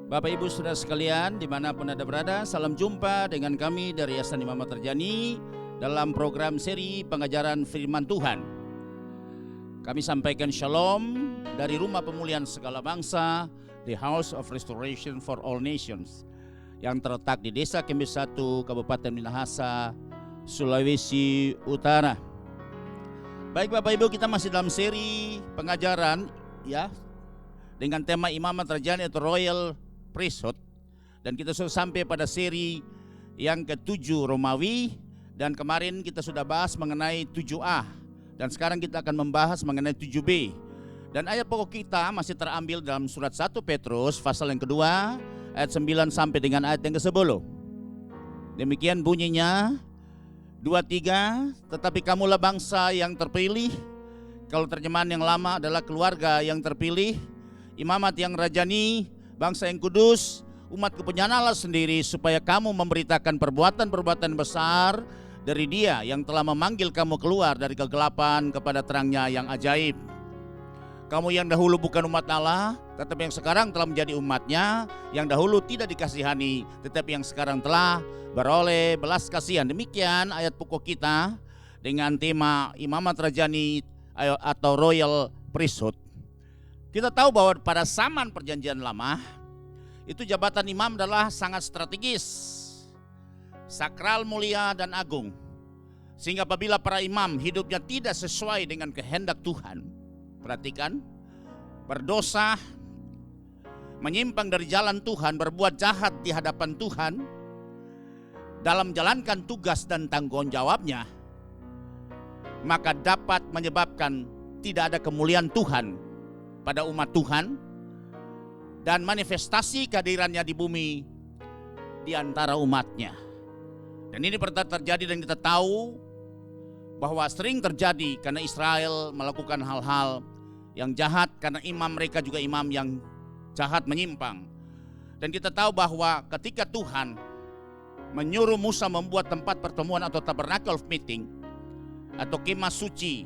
Bapak Ibu Saudara sekalian dimanapun Anda berada, salam jumpa dengan kami dari Yayasan Imam Ahmad Tarjani dalam program seri pengajaran firman Tuhan. Kami sampaikan shalom dari Rumah Pemulihan Segala Bangsa, The House of Restoration for All Nations, yang terletak di Desa Kembe 1, Kabupaten Minahasa, Sulawesi Utara. Baik Bapak Ibu, kita masih dalam seri pengajaran ya dengan tema Imam Ahmad Tarjani atau Royal Priesthood, dan kita sudah sampai pada seri yang ke-7 Romawi, dan kemarin kita sudah bahas mengenai 7A, dan sekarang kita akan membahas mengenai 7B. Dan ayat pokok kita masih terambil dalam surat 1 Petrus pasal yang kedua ayat 9 sampai dengan ayat yang ke-10. Demikian bunyinya 2-3, tetapi kamulah bangsa yang terpilih. Kalau terjemahan yang lama adalah keluarga yang terpilih, imamat yang rajani, bangsa yang kudus, umat kepunyaan Allah sendiri, supaya kamu memberitakan perbuatan-perbuatan besar dari Dia yang telah memanggil kamu keluar dari kegelapan kepada terangnya yang ajaib. Kamu yang dahulu bukan umat Allah, tetapi yang sekarang telah menjadi umatnya, yang dahulu tidak dikasihani, tetapi yang sekarang telah beroleh belas kasihan. Demikian ayat pokok kita dengan tema Imamat Rajani atau Royal Priesthood. Kita tahu bahwa pada zaman Perjanjian Lama itu jabatan imam adalah sangat strategis, sakral, mulia, dan agung. Sehingga apabila para imam hidupnya tidak sesuai dengan kehendak Tuhan, perhatikan, berdosa, menyimpang dari jalan Tuhan, berbuat jahat di hadapan Tuhan dalam menjalankan tugas dan tanggung jawabnya, maka dapat menyebabkan tidak ada kemuliaan Tuhan pada umat Tuhan dan manifestasi kehadirannya di bumi di antara umatnya. Dan ini pernah terjadi, dan kita tahu bahwa sering terjadi karena Israel melakukan hal-hal yang jahat, karena imam mereka juga imam yang jahat, menyimpang. Dan kita tahu bahwa ketika Tuhan menyuruh Musa membuat tempat pertemuan atau tabernacle of meeting atau kemah suci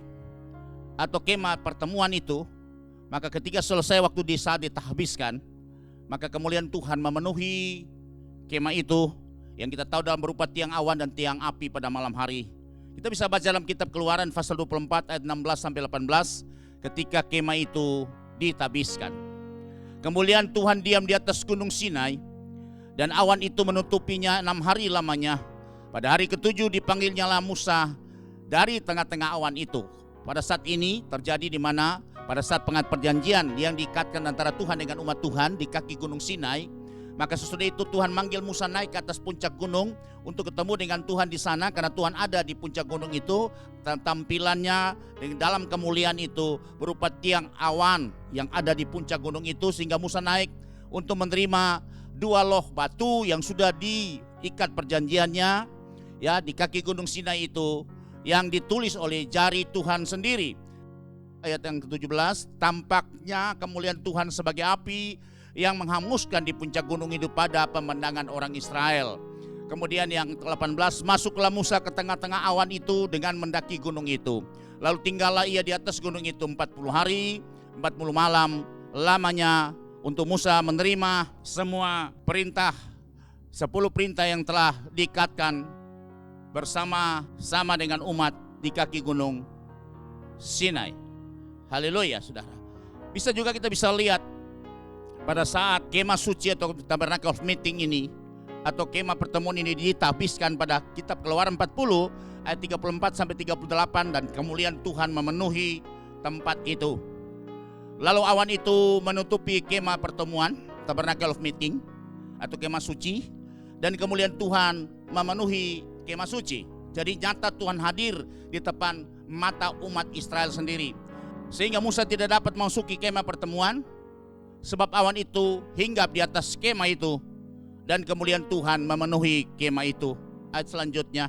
atau kemah pertemuan itu, maka ketika selesai waktu di saat ditahbiskan, maka kemuliaan Tuhan memenuhi kemah itu, yang kita tahu dalam berupa tiang awan dan tiang api pada malam hari. Kita bisa baca dalam kitab Keluaran pasal 24 ayat 16 sampai 18 ketika kemah itu ditahbiskan. Kemuliaan Tuhan diam di atas gunung Sinai, dan awan itu menutupinya 6 hari lamanya. Pada hari ke-7 dipanggilnyalah Musa dari tengah-tengah awan itu. Pada saat ini terjadi di mana pada saat pengat perjanjian yang diikatkan antara Tuhan dengan umat Tuhan di kaki gunung Sinai, maka sesudah itu Tuhan manggil Musa naik ke atas puncak gunung untuk ketemu dengan Tuhan di sana, karena Tuhan ada di puncak gunung itu. Tampilannya dalam kemuliaan itu berupa tiang awan yang ada di puncak gunung itu, sehingga Musa naik untuk menerima 2 loh batu yang sudah diikat perjanjiannya ya di kaki gunung Sinai itu, yang ditulis oleh jari Tuhan sendiri. Ayat yang ke-17, tampaknya kemuliaan Tuhan sebagai api yang menghanguskan di puncak gunung itu pada pemandangan orang Israel. Kemudian yang ke-18, masuklah Musa ke tengah-tengah awan itu dengan mendaki gunung itu. Lalu tinggallah ia di atas gunung itu 40 hari, 40 malam lamanya, untuk Musa menerima semua perintah, 10 perintah yang telah diikatkan bersama-sama dengan umat di kaki gunung Sinai. Haleluya, saudara. Bisa juga kita bisa lihat pada saat kemah suci atau tabernacle of meeting ini atau kemah pertemuan ini ditahbiskan pada kitab Keluaran 40 ayat 34 sampai 38, dan kemuliaan Tuhan memenuhi tempat itu. Lalu awan itu menutupi kemah pertemuan tabernacle of meeting atau kemah suci, dan kemuliaan Tuhan memenuhi kemah suci. Jadi nyata Tuhan hadir di depan mata umat Israel sendiri, sehingga Musa tidak dapat memasuki kemah pertemuan sebab awan itu hinggap di atas kemah itu, dan kemuliaan Tuhan memenuhi kemah itu. Ayat selanjutnya,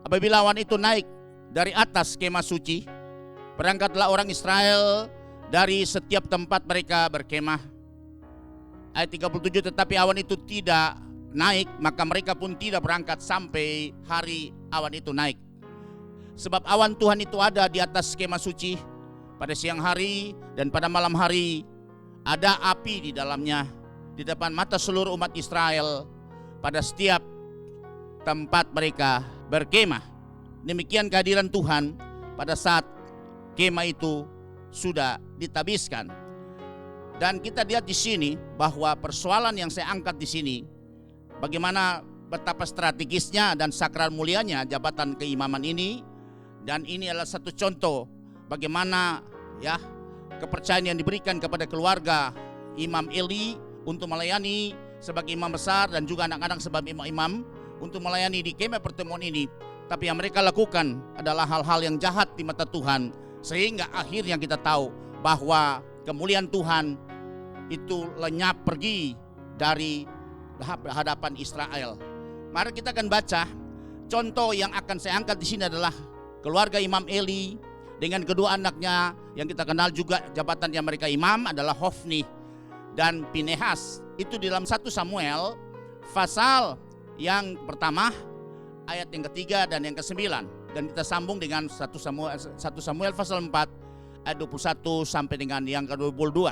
apabila awan itu naik dari atas kemah suci, berangkatlah orang Israel dari setiap tempat mereka berkemah. Ayat 37, tetapi awan itu tidak naik, maka mereka pun tidak berangkat sampai hari awan itu naik. Sebab awan Tuhan itu ada di atas kemah suci pada siang hari, dan pada malam hari ada api di dalamnya. di depan mata seluruh umat Israel pada setiap tempat mereka berkemah. Demikian kehadiran Tuhan pada saat kemah itu sudah ditabiskan. Dan kita lihat di sini bahwa persoalan yang saya angkat di sini, bagaimana betapa strategisnya dan sakral mulianya jabatan keimaman ini. Dan ini adalah satu contoh bagaimana ya kepercayaan yang diberikan kepada keluarga Imam Eli untuk melayani sebagai imam besar dan juga anak-anak sebagai imam-imam untuk melayani di kemah pertemuan ini. Tapi yang mereka lakukan adalah hal-hal yang jahat di mata Tuhan, sehingga akhirnya kita tahu bahwa kemuliaan Tuhan itu lenyap pergi dari hadapan Israel. Mari kita akan baca contoh yang akan saya angkat di sini adalah keluarga Imam Eli dengan kedua anaknya yang kita kenal juga jabatan yang mereka imam adalah Hofni dan Pinehas. Itu di dalam 1 Samuel pasal yang pertama ayat yang ketiga dan yang ke-9, dan kita sambung dengan 1 Samuel pasal 4 ayat 21 sampai dengan yang ke-22.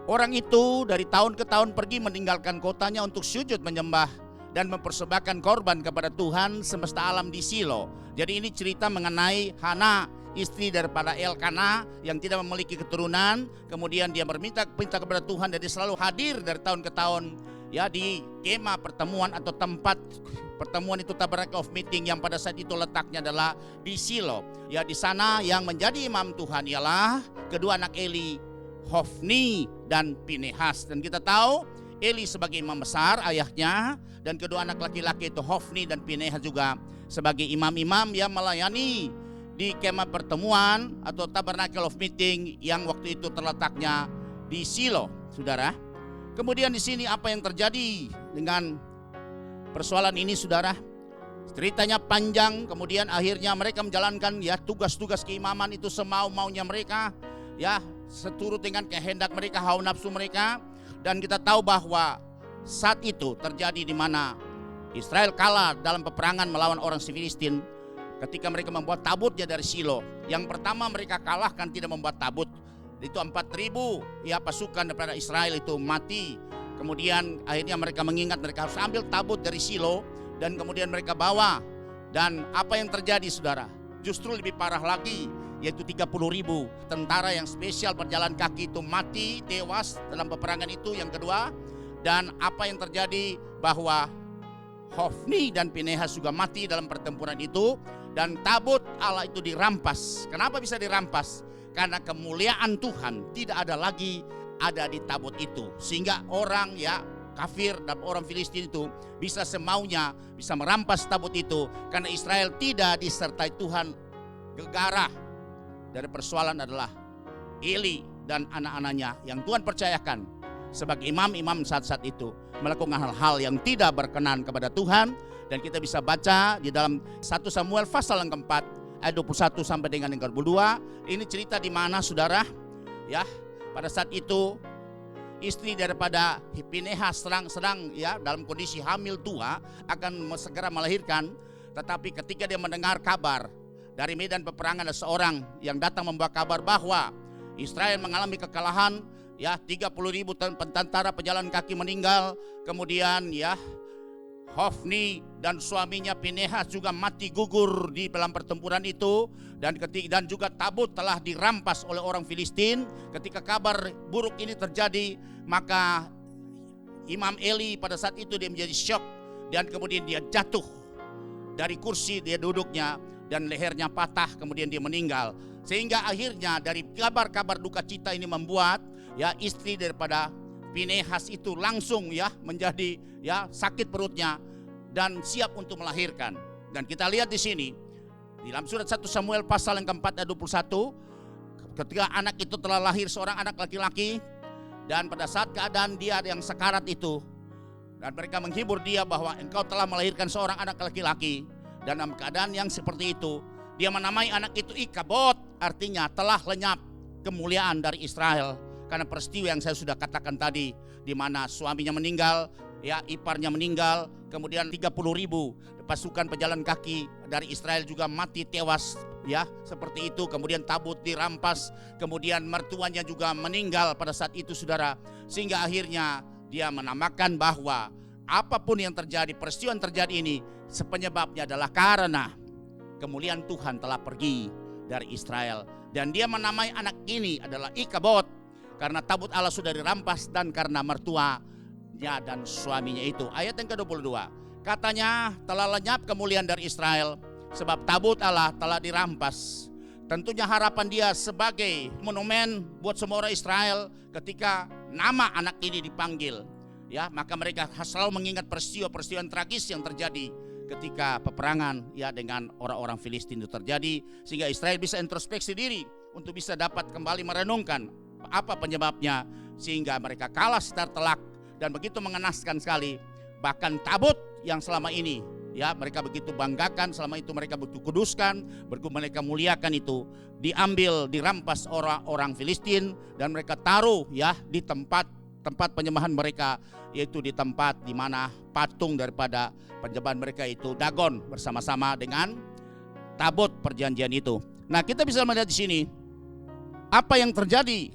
Orang itu dari tahun ke tahun pergi meninggalkan kotanya untuk sujud menyembah dan mempersembahkan korban kepada Tuhan semesta alam di Silo. Jadi ini cerita mengenai Hana, istri daripada Elkana yang tidak memiliki keturunan. Kemudian dia minta kepada Tuhan dan dia selalu hadir dari tahun ke tahun ya di kemah pertemuan atau tempat pertemuan itu Tabernacle of Meeting yang pada saat itu letaknya adalah di Silo. Ya di sana yang menjadi imam Tuhan ialah kedua anak Eli, Hofni dan Pinehas. Dan kita tahu Eli sebagai imam besar ayahnya, dan kedua anak laki-laki itu Hofni dan Pinehas juga sebagai imam-imam yang melayani di kemah pertemuan atau Tabernacle of Meeting yang waktu itu terletaknya di Silo, saudara. Kemudian di sini apa yang terjadi dengan persoalan ini, saudara? Ceritanya panjang, kemudian akhirnya mereka menjalankan ya tugas-tugas keimaman itu semau-maunya mereka, ya seturut dengan kehendak mereka, hawa nafsu mereka. Dan kita tahu bahwa saat itu terjadi di mana Israel kalah dalam peperangan melawan orang Filistin ketika mereka membuat tabutnya dari Silo. Yang pertama mereka kalahkan tidak membuat tabut. Itu 4.000 ya pasukan daripada Israel itu mati. Kemudian akhirnya mereka mengingat mereka harus ambil tabut dari Silo dan kemudian mereka bawa. Dan apa yang terjadi, saudara? Justru lebih parah lagi, yaitu 30.000 tentara yang spesial berjalan kaki itu mati, tewas dalam peperangan itu. Yang kedua, dan apa yang terjadi bahwa Hofni dan Pinehas juga mati dalam pertempuran itu, dan tabut Allah itu dirampas. Kenapa bisa dirampas? Karena kemuliaan Tuhan tidak ada lagi ada di tabut itu, sehingga orang ya kafir dan orang Filistin itu bisa semaunya bisa merampas tabut itu karena Israel tidak disertai Tuhan. Gegara dari persoalan adalah Eli dan anak-anaknya yang Tuhan percayakan sebagai imam-imam saat-saat itu melakukan hal-hal yang tidak berkenan kepada Tuhan. Dan kita bisa baca di dalam 1 Samuel pasal yang keempat ayat 21 sampai dengan yang ke-22. Ini cerita di mana, saudara, ya pada saat itu istri daripada Pinehas sedang ya dalam kondisi hamil tua akan segera melahirkan. Tetapi ketika dia mendengar kabar dari medan peperangan, ada seorang yang datang membawa kabar bahwa Israel mengalami kekalahan, ya 30.000 tentara pejalan kaki meninggal. Kemudian ya Hofni dan suaminya Pinehas juga mati gugur di dalam pertempuran itu, dan juga tabut telah dirampas oleh orang Filistin. Ketika kabar buruk ini terjadi, maka Imam Eli pada saat itu dia menjadi syok dan kemudian dia jatuh dari kursi dia duduknya dan lehernya patah, kemudian dia meninggal. Sehingga akhirnya dari kabar-kabar duka cita ini membuat ya istri daripada Pinehas itu langsung ya menjadi ya sakit perutnya dan siap untuk melahirkan. Dan kita lihat di sini di dalam surat 1 Samuel pasal yang keempat ayat 21, ketika anak itu telah lahir seorang anak laki-laki, dan pada saat keadaan dia yang sekarat itu, dan mereka menghibur dia bahwa engkau telah melahirkan seorang anak laki-laki, dan dalam keadaan yang seperti itu dia menamai anak itu Ikabod, artinya telah lenyap kemuliaan dari Israel. Karena peristiwa yang saya sudah katakan tadi, di mana suaminya meninggal, ya iparnya meninggal, kemudian 30.000 pasukan pejalan kaki dari Israel juga mati tewas, ya seperti itu. Kemudian tabut dirampas, kemudian mertuanya juga meninggal pada saat itu, saudara. Sehingga akhirnya dia menamakan bahwa apapun yang terjadi, peristiwa yang terjadi ini sepenyebabnya adalah karena kemuliaan Tuhan telah pergi dari Israel. Dan dia menamai anak ini adalah Ikabod, karena tabut Allah sudah dirampas dan karena mertuanya dan suaminya itu. Ayat yang ke-22, katanya telah lenyap kemuliaan dari Israel sebab tabut Allah telah dirampas. Tentunya harapan dia sebagai monumen buat semua orang Israel ketika nama anak ini dipanggil, ya, maka mereka selalu mengingat peristiwa-peristiwa tragis yang terjadi ketika peperangan, ya, dengan orang-orang Filistin itu terjadi, sehingga Israel bisa introspeksi diri untuk bisa dapat kembali merenungkan apa penyebabnya sehingga mereka kalah secara telak dan begitu mengenaskan sekali. Bahkan tabut yang selama ini, ya, mereka begitu banggakan, selama itu mereka begitu kuduskan, mereka muliakan, itu diambil, dirampas orang-orang Filistin dan mereka taruh, ya, di tempat penyembahan mereka, yaitu di tempat di mana patung daripada penyembahan mereka itu Dagon bersama-sama dengan tabut perjanjian itu. Nah, kita bisa melihat di sini apa yang terjadi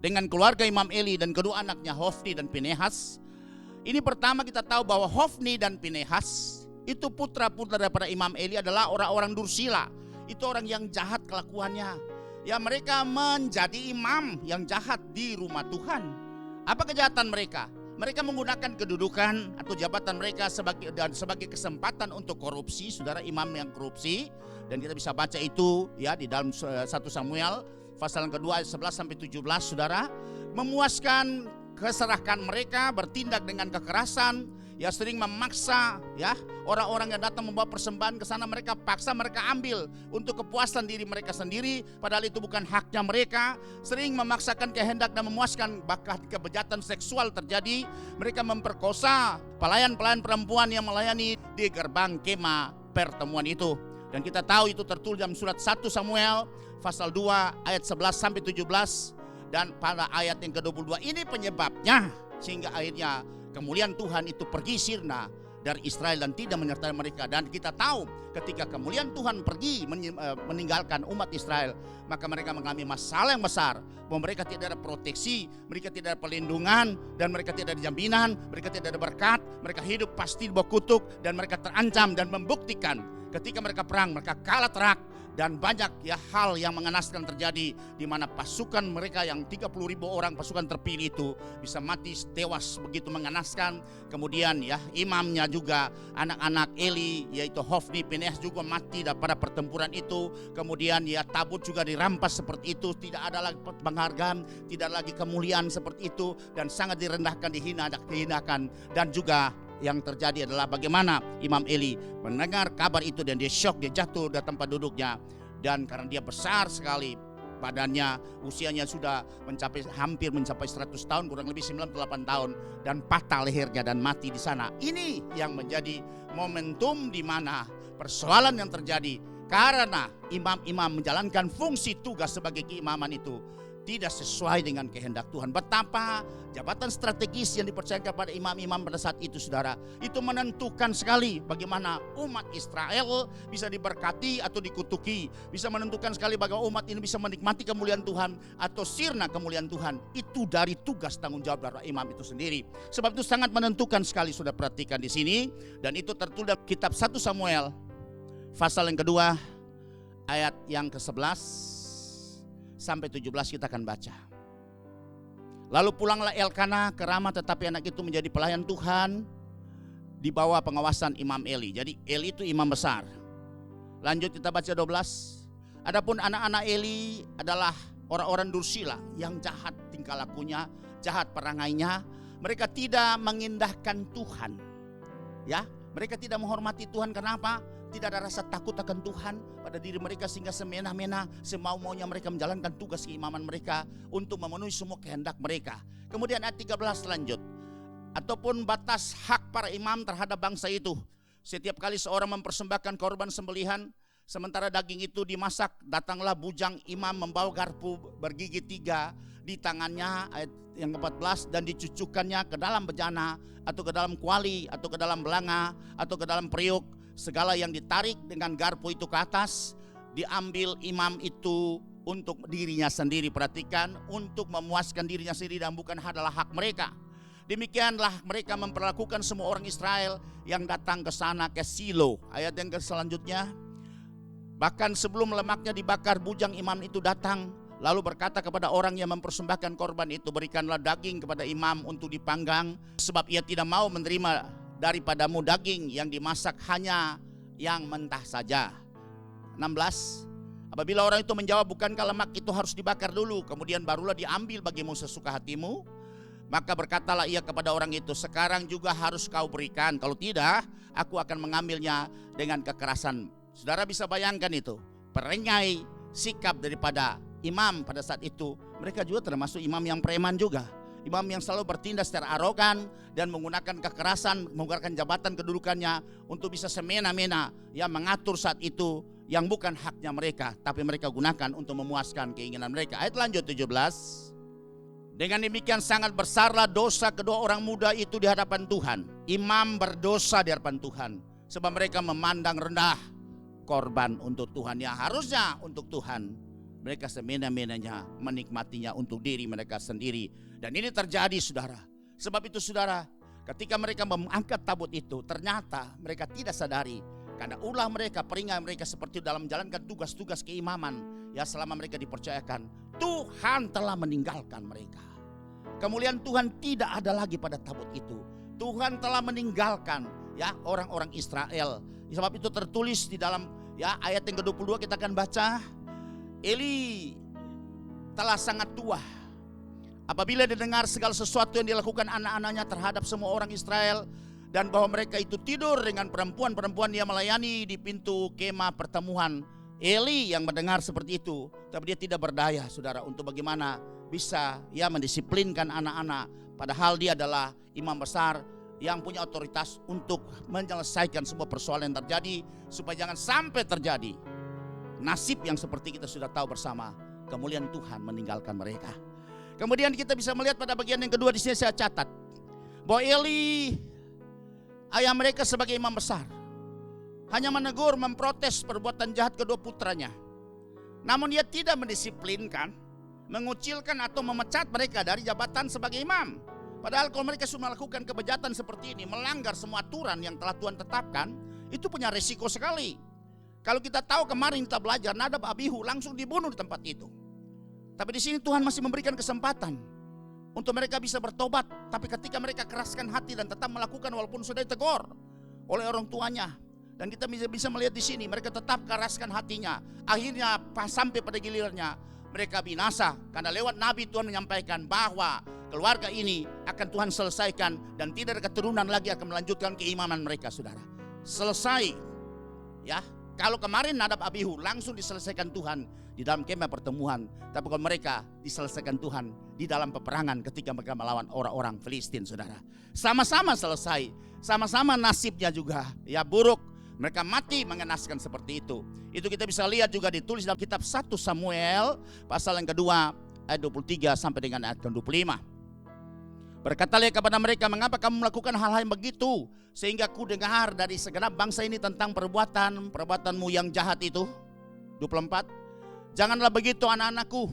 dengan keluarga Imam Eli dan kedua anaknya Hofni dan Pinehas. Ini pertama kita tahu bahwa Hofni dan Pinehas itu putra-putra daripada Imam Eli adalah orang-orang dursila. Itu orang yang jahat kelakuannya. Ya, mereka menjadi imam yang jahat di rumah Tuhan. Apa kejahatan mereka? Mereka menggunakan kedudukan atau jabatan mereka sebagai kesempatan untuk korupsi, saudara, imam yang korupsi. Dan kita bisa baca itu, ya, di dalam 1 Samuel pasal yang kedua ayat 11 sampai 17, saudara. Memuaskan keserahkan mereka, bertindak dengan kekerasan, ya, sering memaksa, ya, orang-orang yang datang membawa persembahan ke sana mereka paksa, mereka ambil untuk kepuasan diri mereka sendiri, padahal itu bukan haknya mereka. Sering memaksakan kehendak dan memuaskan, bahkan kejahatan seksual terjadi. Mereka memperkosa pelayan-pelayan perempuan yang melayani di gerbang kemah pertemuan itu. Dan kita tahu itu tertulis dalam surat 1 Samuel pasal 2 ayat 11 sampai 17, dan pada ayat yang ke-22 ini penyebabnya sehingga akhirnya kemuliaan Tuhan itu pergi sirna dari Israel dan tidak menyertai mereka. Dan kita tahu ketika kemuliaan Tuhan pergi meninggalkan umat Israel, maka mereka mengalami masalah yang besar, bahwa mereka tidak ada proteksi, mereka tidak ada perlindungan, dan mereka tidak ada jaminan, mereka tidak ada berkat, mereka hidup pasti di bawah kutuk, dan mereka terancam dan membuktikan ketika mereka perang mereka kalah telak. Dan banyak, ya, hal yang mengenaskan terjadi di mana pasukan mereka yang 30.000 orang pasukan terpilih itu bisa mati tewas, begitu mengenaskan. Kemudian, ya, imamnya juga anak-anak Eli yaitu Hofni, Pinehas juga mati pada pertempuran itu. Kemudian, ya, tabut juga dirampas seperti itu, tidak ada lagi penghargaan, tidak lagi kemuliaan seperti itu, dan sangat direndahkan, dihinakan. Dan juga yang terjadi adalah bagaimana Imam Eli mendengar kabar itu dan dia syok, dia jatuh dari tempat duduknya. Dan karena dia besar sekali badannya, usianya sudah hampir mencapai 100 tahun, kurang lebih 98 tahun, dan patah lehernya dan mati di sana. Ini yang menjadi momentum di mana persoalan yang terjadi karena imam-imam menjalankan fungsi tugas sebagai keimaman itu tidak sesuai dengan kehendak Tuhan. Betapa jabatan strategis yang dipercayakan pada imam-imam pada saat itu, saudara, itu menentukan sekali bagaimana umat Israel bisa diberkati atau dikutuki, bisa menentukan sekali bagaimana umat ini bisa menikmati kemuliaan Tuhan atau sirna kemuliaan Tuhan. Itu dari tugas tanggung jawab dari imam itu sendiri. Sebab itu sangat menentukan sekali, sudah perhatikan di sini, dan itu tertulis dalam kitab 1 Samuel pasal yang kedua ayat yang ke-11 sampai 17 kita akan baca. Lalu pulanglah Elkanah ke Ramah, tetapi anak itu menjadi pelayan Tuhan di bawah pengawasan Imam Eli. Jadi Eli itu imam besar. Lanjut kita baca 12. Adapun anak-anak Eli adalah orang-orang dursila yang jahat tingkah lakunya, jahat perangainya. Mereka tidak mengindahkan Tuhan. Ya, mereka tidak menghormati Tuhan. Kenapa? Tidak ada rasa takut akan Tuhan pada diri mereka, sehingga semena-mena, semau-maunya mereka menjalankan tugas keimaman mereka untuk memenuhi semua kehendak mereka. Kemudian ayat 13 lanjut. Ataupun batas hak para imam terhadap bangsa itu. Setiap kali seorang mempersembahkan korban sembelihan, Sementara daging itu dimasak, datanglah bujang imam membawa garpu bergigi 3 di tangannya, ayat yang ke-14, dan dicucukkannya ke dalam bejana atau ke dalam kuali atau ke dalam belanga atau ke dalam periuk. Segala yang ditarik dengan garpu itu ke atas diambil imam itu untuk dirinya sendiri. Perhatikan, untuk memuaskan dirinya sendiri dan bukan adalah hak mereka. Demikianlah mereka memperlakukan semua orang Israel yang datang ke sana, ke Silo. Ayat yang selanjutnya, bahkan sebelum lemaknya dibakar, bujang imam itu datang lalu berkata kepada orang yang mempersembahkan korban itu, berikanlah daging kepada imam untuk dipanggang, sebab ia tidak mau menerima daripadamu daging yang dimasak, hanya yang mentah saja. 16, apabila orang itu menjawab, bukankah lemak itu harus dibakar dulu, kemudian barulah diambil bagimu sesuka hatimu? Maka berkatalah ia kepada orang itu, sekarang juga harus kau berikan, kalau tidak aku akan mengambilnya dengan kekerasan. Saudara bisa bayangkan itu, perengai sikap daripada imam pada saat itu. Mereka juga termasuk imam yang preman juga, imam yang selalu bertindak secara arogan dan menggunakan kekerasan, menggunakan jabatan kedudukannya untuk bisa semena-mena yang mengatur saat itu yang bukan haknya mereka, tapi mereka gunakan untuk memuaskan keinginan mereka. Ayat lanjut 17. Dengan demikian sangat besarlah dosa kedua orang muda itu di hadapan Tuhan. Imam berdosa di hadapan Tuhan, sebab mereka memandang rendah korban untuk Tuhan yang harusnya untuk Tuhan. Mereka semena-menanya menikmatinya untuk diri mereka sendiri. Dan ini terjadi, saudara. Sebab itu, saudara, ketika mereka mengangkat tabut itu, ternyata mereka tidak sadari, karena ulah mereka, peringatan mereka seperti dalam menjalankan tugas-tugas keimaman, ya selama mereka dipercayakan, Tuhan telah meninggalkan mereka. Kemuliaan Tuhan tidak ada lagi pada tabut itu. Tuhan telah meninggalkan ya orang-orang Israel. Sebab itu tertulis di dalam ya ayat yang ke-22 kita akan baca, Eli telah sangat tua apabila didengar segala sesuatu yang dilakukan anak-anaknya terhadap semua orang Israel, dan bahwa mereka itu tidur dengan perempuan-perempuan yang melayani di pintu kemah pertemuan. Eli yang mendengar seperti itu, tapi dia tidak berdaya, saudara, untuk bagaimana bisa ya mendisiplinkan anak-anak, padahal dia adalah imam besar yang punya otoritas untuk menyelesaikan sebuah persoalan yang terjadi, supaya jangan sampai terjadi nasib yang seperti kita sudah tahu bersama, kemuliaan Tuhan meninggalkan mereka. Kemudian kita bisa melihat pada bagian yang kedua, di sini saya catat bahwa Eli, ayah mereka sebagai imam besar, hanya menegur, memprotes perbuatan jahat kedua putranya. Namun dia tidak mendisiplinkan, mengucilkan atau memecat mereka dari jabatan sebagai imam. Padahal kalau mereka sudah melakukan kebejatan seperti ini, melanggar semua aturan yang telah Tuhan tetapkan, itu punya resiko sekali. Kalau kita tahu kemarin kita belajar, Nadab Abihu langsung dibunuh di tempat itu. Tapi di sini Tuhan masih memberikan kesempatan untuk mereka bisa bertobat. Tapi ketika mereka keraskan hati dan tetap melakukan walaupun sudah ditegur oleh orang tuanya, dan kita bisa melihat di sini mereka tetap keraskan hatinya. Akhirnya sampai pada gilirannya mereka binasa, karena lewat Nabi Tuhan menyampaikan bahwa keluarga ini akan Tuhan selesaikan dan tidak ada keturunan lagi akan melanjutkan keimaman mereka, saudara. Selesai, ya. Kalau kemarin Nadab Abihu langsung diselesaikan Tuhan di dalam kemah pertemuan, tapi kalau mereka diselesaikan Tuhan di dalam peperangan ketika mereka melawan orang-orang Filistin, saudara. Sama-sama selesai, sama-sama nasibnya juga ya buruk. Mereka mati mengenaskan seperti itu. Itu kita bisa lihat juga ditulis dalam kitab 1 Samuel pasal yang kedua ayat 23 sampai dengan ayat ke-25. Berkatalah kepada mereka, mengapa kamu melakukan hal-hal yang begitu, sehingga ku dengar dari segenap bangsa ini tentang perbuatanmu yang jahat itu. 24. Janganlah begitu anak-anakku.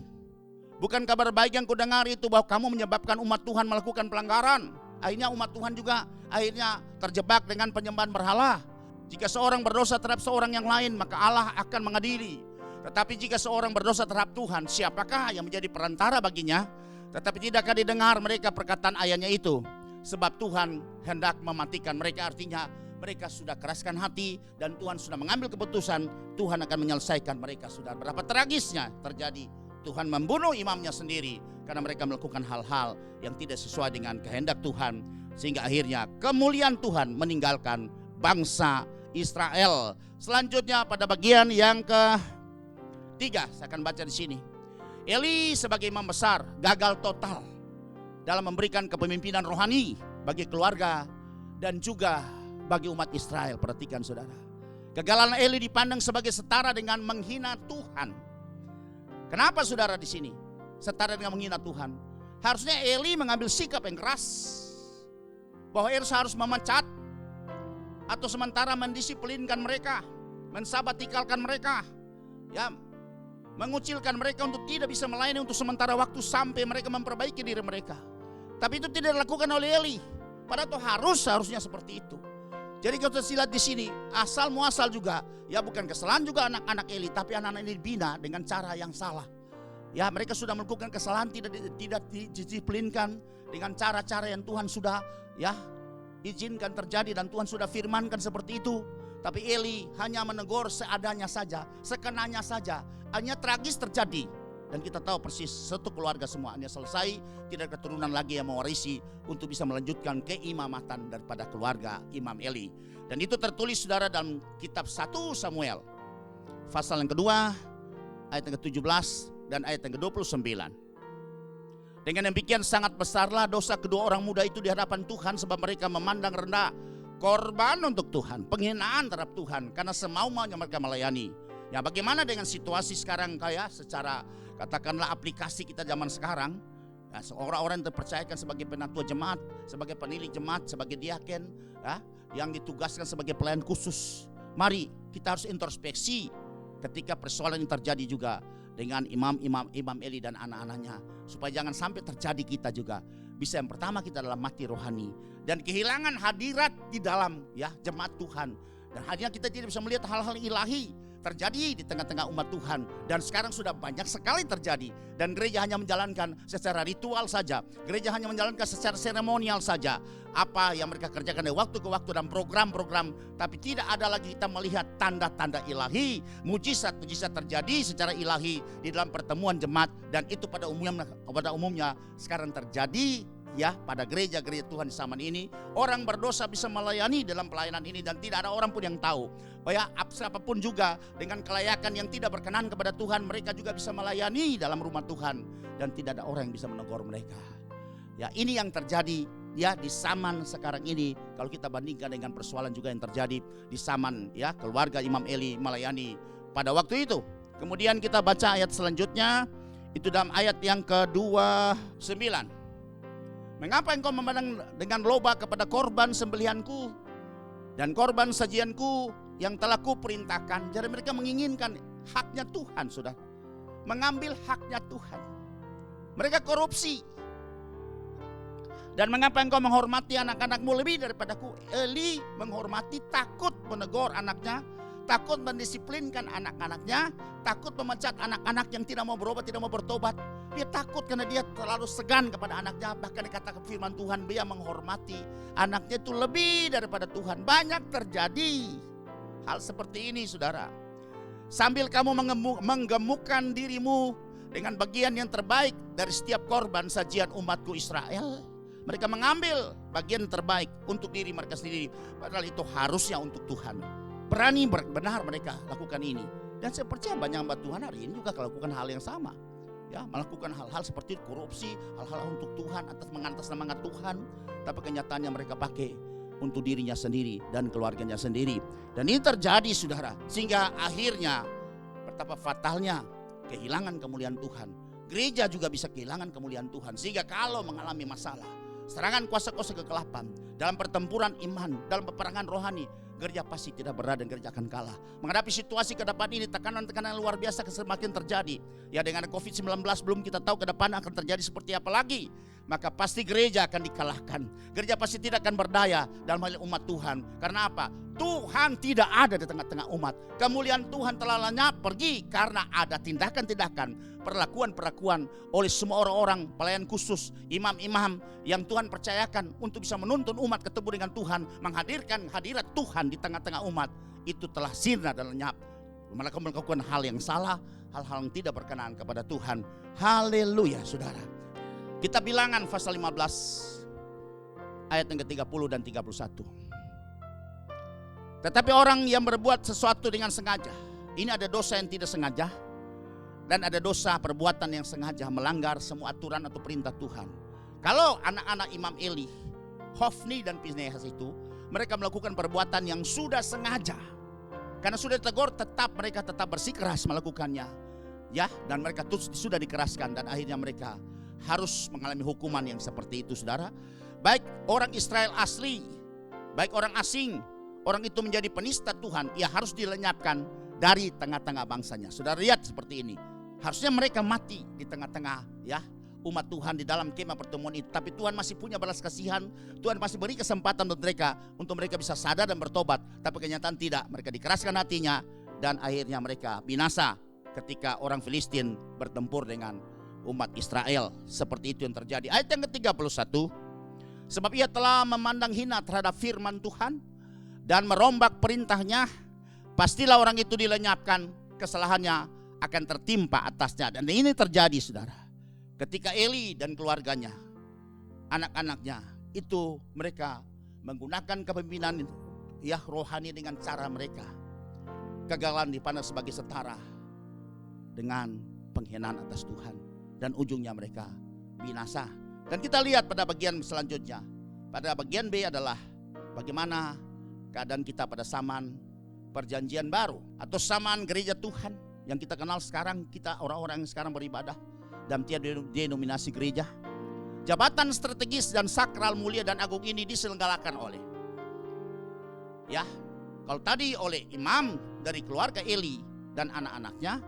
Bukan kabar baik yang ku dengar itu bahwa kamu menyebabkan umat Tuhan melakukan pelanggaran. Akhirnya umat Tuhan juga akhirnya terjebak dengan penyembahan berhala. Jika seorang berdosa terhadap seorang yang lain, maka Allah akan mengadili. Tetapi jika seorang berdosa terhadap Tuhan, siapakah yang menjadi perantara baginya? Tetapi tidak akan didengar mereka perkataan ayahnya itu, sebab Tuhan hendak mematikan mereka. Artinya mereka sudah keraskan hati dan Tuhan sudah mengambil keputusan, Tuhan akan menyelesaikan mereka. Sudah berapa tragisnya terjadi, Tuhan membunuh imamnya sendiri karena mereka melakukan hal-hal yang tidak sesuai dengan kehendak Tuhan, sehingga akhirnya kemuliaan Tuhan meninggalkan bangsa Israel. Selanjutnya pada bagian yang ketiga, saya akan baca di sini. Eli sebagai imam besar gagal total dalam memberikan kepemimpinan rohani bagi keluarga dan juga bagi umat Israel. Perhatikan, saudara, Kegagalan Eli dipandang sebagai setara dengan menghina Tuhan. Kenapa saudara di sini? Setara dengan menghina Tuhan. Harusnya Eli mengambil sikap yang keras. Bahwa Eli harus memecat atau sementara mendisiplinkan mereka, mensabatikalkan mereka, ya, mengucilkan mereka untuk tidak bisa melayani untuk sementara waktu sampai mereka memperbaiki diri mereka. Tapi itu tidak dilakukan oleh Eli. Padahal itu harusnya seperti itu. Jadi kalau kita lihat di sini, asal muasal juga, ya bukan kesalahan juga anak-anak Eli, tapi anak-anak ini dibina dengan cara yang salah. Ya, mereka sudah melakukan kesalahan, tidak didisiplinkan dengan cara-cara yang Tuhan sudah ya izinkan terjadi dan Tuhan sudah firmankan seperti itu. Tapi Eli hanya menegur seadanya saja, sekenanya saja. Hanya tragis terjadi. Dan kita tahu persis satu keluarga semuanya selesai, tidak keturunan lagi yang mewarisi untuk bisa melanjutkan keimamatan daripada keluarga Imam Eli. Dan itu tertulis saudara dalam kitab 1 Samuel pasal yang kedua ayat yang ke-17 dan ayat yang ke-29. Dengan demikian sangat besarlah dosa kedua orang muda itu di hadapan Tuhan, sebab mereka memandang rendah korban untuk Tuhan, penghinaan terhadap Tuhan karena semau-maunya mereka melayani. Ya, bagaimana dengan situasi sekarang kayak secara katakanlah aplikasi kita zaman sekarang, ya, orang-orang yang terpercayakan sebagai penatua jemaat, sebagai penilik jemaat, sebagai diaken, ya, yang ditugaskan sebagai pelayan khusus. Mari kita harus introspeksi ketika persoalan yang terjadi juga dengan Imam Eli dan anak-anaknya, supaya jangan sampai terjadi kita juga. Bisa yang pertama kita adalah mati rohani dan kehilangan hadirat di dalam ya jemaat Tuhan, dan hanya kita tidak bisa melihat hal-hal ilahi terjadi di tengah-tengah umat Tuhan. Dan sekarang sudah banyak sekali terjadi. Dan gereja hanya menjalankan secara ritual saja. Gereja hanya menjalankan secara seremonial saja apa yang mereka kerjakan dari waktu ke waktu dan program-program. Tapi tidak ada lagi kita melihat tanda-tanda ilahi, mujizat-mujizat terjadi secara ilahi di dalam pertemuan jemaat. Dan itu pada umumnya sekarang terjadi ya pada gereja-gereja Tuhan di zaman ini. Orang berdosa bisa melayani dalam pelayanan ini dan tidak ada orang pun yang tahu. Ya, siapapun juga dengan kelayakan yang tidak berkenan kepada Tuhan, mereka juga bisa melayani dalam rumah Tuhan dan tidak ada orang yang bisa menegur mereka. Ya, ini yang terjadi ya di zaman sekarang ini kalau kita bandingkan dengan persoalan juga yang terjadi di zaman ya keluarga Imam Eli melayani pada waktu itu. Kemudian kita baca ayat selanjutnya, itu dalam ayat yang ke-29. Mengapa engkau memandang dengan loba kepada korban sembelihanku dan korban sajianku yang telah kuperintahkan? Jadi mereka menginginkan haknya Tuhan, sudah mengambil haknya Tuhan. Mereka korupsi. Dan mengapa engkau menghormati anak-anakmu lebih daripadaku? Eli menghormati, takut menegur anaknya, takut mendisiplinkan anak-anaknya, takut memecat anak-anak yang tidak mau berubah, tidak mau bertobat. Dia takut karena dia terlalu segan kepada anaknya. Bahkan dikatakan firman Tuhan, dia menghormati anaknya itu lebih daripada Tuhan. Banyak terjadi hal seperti ini saudara. Sambil kamu menggemukkan dirimu dengan bagian yang terbaik dari setiap korban sajian umatku Israel, mereka mengambil bagian terbaik untuk diri mereka sendiri. Padahal itu harusnya untuk Tuhan. Berani benar mereka lakukan ini. Dan saya percaya banyak hamba Tuhan hari ini juga melakukan hal yang sama. Ya, melakukan hal-hal seperti korupsi, hal-hal untuk Tuhan, mengatas nama Tuhan, tapi kenyataannya mereka pakai untuk dirinya sendiri dan keluarganya sendiri. Dan ini terjadi saudara, sehingga akhirnya betapa fatalnya kehilangan kemuliaan Tuhan. Gereja juga bisa kehilangan kemuliaan Tuhan, sehingga kalau mengalami masalah, serangan kuasa-kuasa kegelapan, dalam pertempuran iman, dalam peperangan rohani, gereja pasti tidak berada dan gereja akan kalah. Menghadapi situasi ke depan ini, tekanan-tekanan luar biasa semakin terjadi. Ya, dengan COVID-19 belum kita tahu ke depan akan terjadi seperti apa lagi. Maka pasti gereja akan dikalahkan. Gereja pasti tidak akan berdaya dalam hal umat Tuhan. Karena apa? Tuhan tidak ada di tengah-tengah umat. Kemuliaan Tuhan telah lenyap pergi karena ada tindakan-tindakan, perlakuan-perlakuan oleh semua orang-orang pelayan khusus, imam-imam yang Tuhan percayakan untuk bisa menuntun umat ketemu dengan Tuhan, menghadirkan hadirat Tuhan di tengah-tengah umat. Itu telah sirna dan lenyap. Mereka melakukan hal yang salah, hal-hal yang tidak berkenan kepada Tuhan. Haleluya saudara. Kita bilangan pasal 15 ayat yang ke-30 dan 31. Tetapi orang yang berbuat sesuatu dengan sengaja, ini ada dosa yang tidak sengaja dan ada dosa perbuatan yang sengaja melanggar semua aturan atau perintah Tuhan. Kalau anak-anak Imam Eli, Hofni dan Pinehas itu, mereka melakukan perbuatan yang sudah sengaja Karena sudah ditegur, mereka tetap bersikeras melakukannya. Ya, dan mereka sudah dikeraskan dan akhirnya mereka harus mengalami hukuman yang seperti itu, saudara. Baik orang Israel asli, baik orang asing, orang itu menjadi penista Tuhan, ia harus dilenyapkan dari tengah-tengah bangsanya. Saudara lihat seperti ini. Harusnya mereka mati di tengah-tengah ya umat Tuhan di dalam kemah pertemuan itu. Tapi Tuhan masih punya belas kasihan. Tuhan masih beri kesempatan untuk mereka bisa sadar dan bertobat. Tapi kenyataan tidak. Mereka dikeraskan hatinya dan akhirnya mereka binasa ketika orang Filistin bertempur dengan umat Israel. Seperti itu yang terjadi. Ayat yang ke-31. Sebab ia telah memandang hina terhadap firman Tuhan dan merombak perintahnya, pastilah orang itu dilenyapkan, kesalahannya akan tertimpa atasnya. Dan ini terjadi, saudara, ketika Eli dan keluarganya, anak-anaknya itu mereka menggunakan kepemimpinan ya rohani dengan cara mereka. Kegagalan dipandang sebagai setara dengan penghinaan atas Tuhan, dan ujungnya mereka binasa. Dan kita lihat pada bagian selanjutnya. Pada bagian B adalah bagaimana keadaan kita pada zaman perjanjian baru atau zaman gereja Tuhan yang kita kenal sekarang. Kita orang-orang yang sekarang beribadah dalam tiap denominasi gereja. Jabatan strategis dan sakral mulia dan agung ini diselenggarakan oleh kalau tadi oleh imam dari keluarga Eli dan anak-anaknya,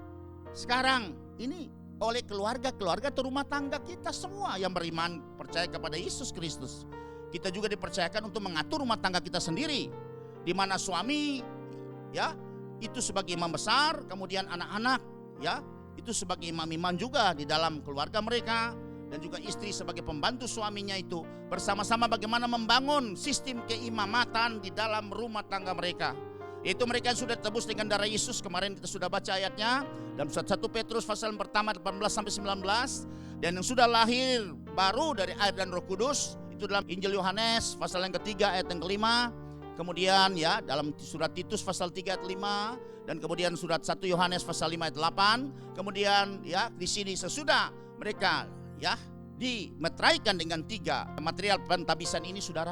sekarang ini oleh keluarga-keluarga atau rumah tangga kita semua yang beriman percaya kepada Yesus Kristus. Kita juga dipercayakan untuk mengatur rumah tangga kita sendiri, di mana suami itu sebagai imam besar, kemudian anak-anak itu sebagai imam-imam juga di dalam keluarga mereka, dan juga istri sebagai pembantu suaminya itu bersama-sama bagaimana membangun sistem keimamatan di dalam rumah tangga mereka. Itu mereka yang sudah tebus dengan darah Yesus. Kemarin kita sudah baca ayatnya dalam 1 Petrus pasal yang pertama 18-19. Dan yang sudah lahir baru dari air dan Roh Kudus itu dalam Injil Yohanes pasal yang ketiga ayat yang kelima. Kemudian dalam surat Titus pasal 3 ayat 5, dan kemudian surat 1 Yohanes pasal 5 ayat 8. Kemudian di sini sesudah mereka dimeteraikan dengan 3 material pentabisan ini, saudara.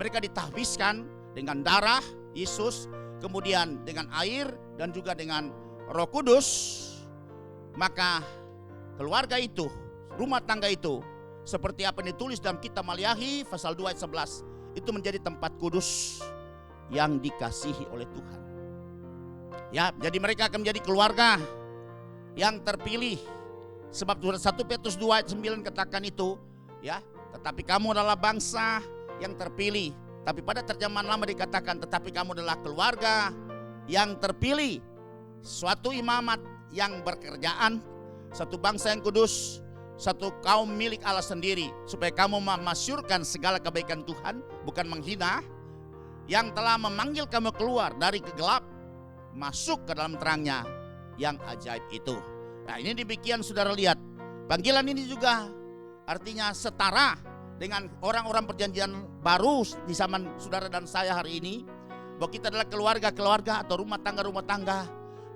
Mereka ditahbiskan dengan darah Yesus, kemudian dengan air dan juga dengan Roh Kudus. Maka keluarga itu, rumah tangga itu, seperti apa yang ditulis dalam kitab Maliahi pasal 2 ayat 11, itu menjadi tempat kudus yang dikasihi oleh Tuhan. Jadi mereka akan menjadi keluarga yang terpilih. Sebab 1 Petrus 2 ayat 9 katakan itu, tetapi kamu adalah bangsa yang terpilih. Tapi pada terjemahan lama dikatakan, tetapi kamu adalah keluarga yang terpilih, suatu imamat yang berkerjaan, satu bangsa yang kudus, satu kaum milik Allah sendiri, supaya kamu memasyurkan segala kebaikan Tuhan, bukan menghina, yang telah memanggil kamu keluar dari kegelap masuk ke dalam terangnya yang ajaib itu. Nah, ini demikian, saudara lihat, panggilan ini juga artinya setara dengan orang-orang perjanjian baru di zaman saudara dan saya hari ini, bahwa kita adalah keluarga-keluarga atau rumah tangga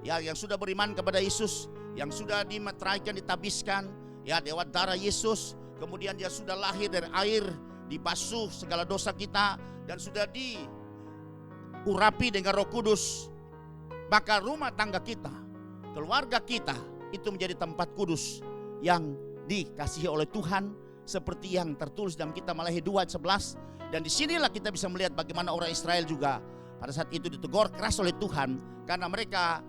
yang sudah beriman kepada Yesus, yang sudah dimeteraikan, ditabiskan lewat darah Yesus, kemudian dia sudah lahir dari air, dibasuh segala dosa kita, dan sudah diurapi dengan Roh Kudus. Maka rumah tangga kita, keluarga kita itu menjadi tempat kudus yang dikasihi oleh Tuhan, seperti yang tertulis dalam kitab Maliahi 2 ayat 11. Dan disinilah kita bisa melihat bagaimana orang Israel juga pada saat itu ditegur keras oleh Tuhan, karena mereka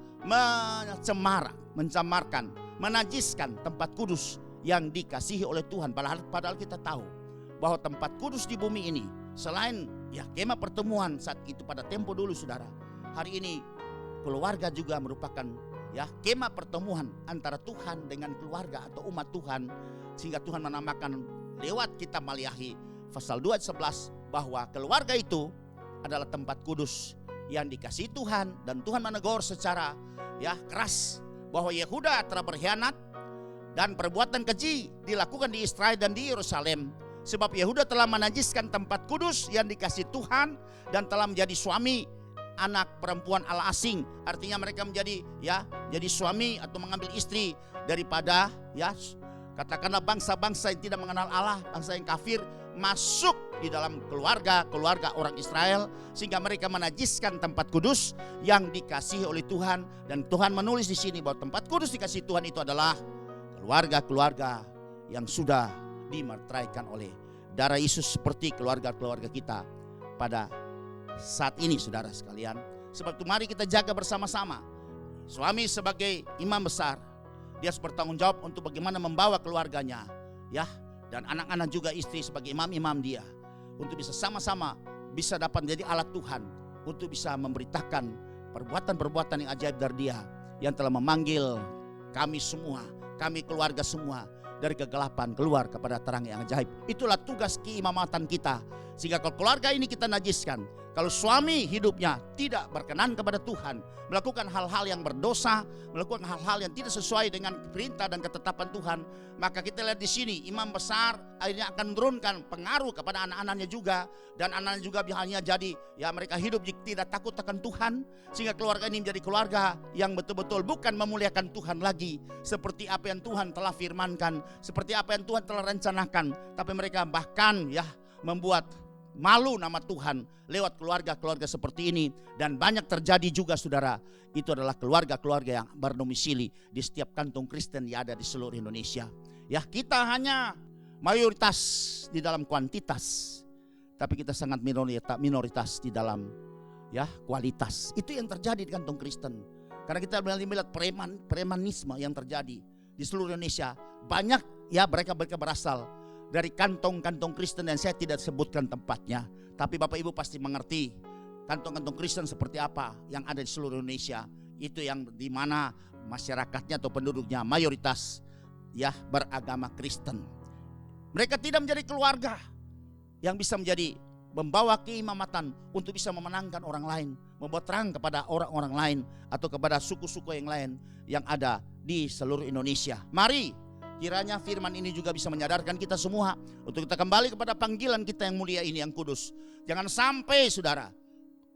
mencamarkan, menajiskan tempat kudus yang dikasihi oleh Tuhan. Padahal kita tahu bahwa tempat kudus di bumi ini, selain kemah pertemuan saat itu pada tempo dulu, saudara, hari ini keluarga juga merupakan kemah pertemuan antara Tuhan dengan keluarga atau umat Tuhan. Sehingga Tuhan menamakan lewat kitab Maliahi pasal 2 ayat 11 bahwa keluarga itu adalah tempat kudus yang dikasihi Tuhan. Dan Tuhan menegur secara keras bahwa Yehuda telah berkhianat dan perbuatan keji dilakukan di Israel dan di Yerusalem. Sebab Yehuda telah menajiskan tempat kudus yang dikasihi Tuhan dan telah menjadi suami anak perempuan Allah asing. Artinya mereka menjadi jadi suami atau mengambil istri daripada katakanlah bangsa-bangsa yang tidak mengenal Allah, bangsa yang kafir. masuk di dalam keluarga orang Israel, sehingga mereka menajiskan tempat kudus yang dikasihi oleh Tuhan. Dan Tuhan menulis di sini bahwa tempat kudus dikasihi Tuhan itu adalah keluarga-keluarga yang sudah dimeteraikan oleh darah Yesus, seperti keluarga-keluarga kita pada saat ini, saudara sekalian. Sebab itu mari kita jaga bersama-sama. Suami sebagai imam besar, dia harus bertanggung jawab untuk bagaimana membawa keluarganya, ya, dan anak-anak juga istri sebagai imam-imam dia, untuk bisa sama-sama bisa dapat menjadi alat Tuhan untuk bisa memberitakan perbuatan-perbuatan yang ajaib dari Dia yang telah memanggil kami semua, kami keluarga semua dari kegelapan keluar kepada terang yang ajaib. Itulah tugas keimamatan kita. Sehingga kalau keluarga ini kita najiskan, kalau suami hidupnya tidak berkenan kepada Tuhan, melakukan hal-hal yang berdosa, melakukan hal-hal yang tidak sesuai dengan perintah dan ketetapan Tuhan, maka kita lihat di sini imam besar akhirnya akan menurunkan pengaruh kepada anak-anaknya juga, dan anak-anaknya juga hanya jadi ya mereka hidup tidak takut akan Tuhan, sehingga keluarga ini menjadi keluarga yang betul-betul bukan memuliakan Tuhan lagi seperti apa yang Tuhan telah firmankan, seperti apa yang Tuhan telah rencanakan, tapi mereka bahkan ya membuat malu nama Tuhan lewat keluarga-keluarga seperti ini. Dan banyak terjadi juga, saudara, itu adalah keluarga-keluarga yang berdomisili di setiap kantong Kristen yang ada di seluruh Indonesia. Ya, kita hanya mayoritas di dalam kuantitas, tapi kita sangat minoritas di dalam ya kualitas. Itu yang terjadi di kantong Kristen. Karena kita melihat premanisme yang terjadi di seluruh Indonesia. Banyak ya mereka berasal dari kantong-kantong Kristen yang saya tidak sebutkan tempatnya, tapi Bapak Ibu pasti mengerti kantong-kantong Kristen seperti apa yang ada di seluruh Indonesia. Itu yang dimana masyarakatnya atau penduduknya mayoritas ya beragama Kristen. Mereka tidak menjadi keluarga yang bisa menjadi membawa keimamatan untuk bisa memenangkan orang lain, membuat terang kepada orang-orang lain atau kepada suku-suku yang lain yang ada di seluruh Indonesia. Mari kiranya firman ini juga bisa menyadarkan kita semua untuk kita kembali kepada panggilan kita yang mulia ini, yang kudus. Jangan sampai, saudara,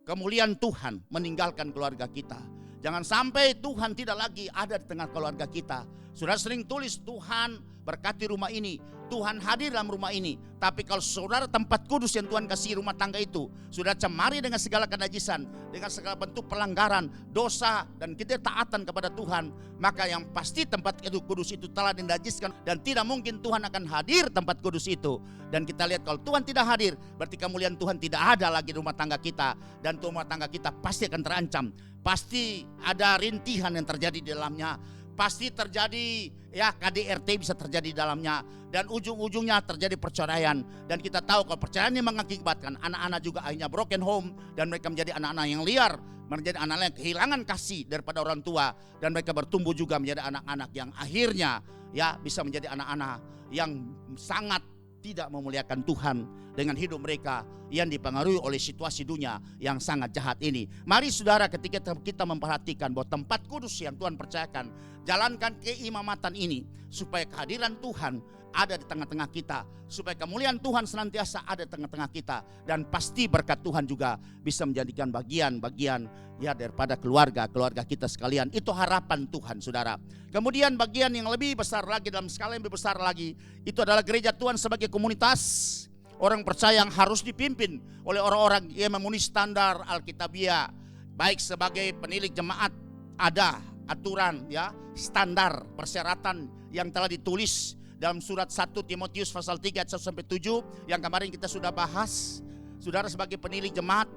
kemuliaan Tuhan meninggalkan keluarga kita. Jangan sampai Tuhan tidak lagi ada di tengah keluarga kita. Saudara sering tulis, Tuhan berkati rumah ini, Tuhan hadir dalam rumah ini. Tapi kalau saudara tempat kudus yang Tuhan kasih rumah tangga itu sudah cemari dengan segala kenajisan, dengan segala bentuk pelanggaran, dosa, dan ketidaktaatan kepada Tuhan, maka yang pasti tempat itu kudus itu telah dinajiskan, dan tidak mungkin Tuhan akan hadir tempat kudus itu. Dan kita lihat kalau Tuhan tidak hadir, berarti kemuliaan Tuhan tidak ada lagi di rumah tangga kita, dan rumah tangga kita pasti akan terancam. Pasti ada rintihan yang terjadi di dalamnya. Pasti terjadi ya KDRT bisa terjadi di dalamnya, dan ujung-ujungnya terjadi perceraian. Dan kita tahu kalau perceraian ini mengakibatkan anak-anak juga akhirnya broken home, dan mereka menjadi anak-anak yang liar, menjadi anak-anak yang kehilangan kasih daripada orang tua, dan mereka bertumbuh juga menjadi anak-anak yang akhirnya ya bisa menjadi anak-anak yang sangat tidak memuliakan Tuhan dengan hidup mereka yang dipengaruhi oleh situasi dunia yang sangat jahat ini. Mari saudara, ketika kita memperhatikan bahwa tempat kudus yang Tuhan percayakan, jalankan keimamatan ini supaya kehadiran Tuhan ada di tengah-tengah kita, supaya kemuliaan Tuhan senantiasa ada di tengah-tengah kita, dan pasti berkat Tuhan juga bisa menjadikan bagian-bagian ya daripada keluarga kita sekalian. Itu harapan Tuhan, saudara. Kemudian bagian yang lebih besar lagi, dalam skala yang lebih besar lagi, itu adalah gereja Tuhan sebagai komunitas orang percaya yang harus dipimpin oleh orang-orang yang memenuhi standar Alkitabiah. Baik sebagai penilik jemaat, ada aturan ya, standar persyaratan yang telah ditulis dalam surat 1 Timotius pasal 3 ayat 1-7 yang kemarin kita sudah bahas. Saudara sebagai penilik jemaat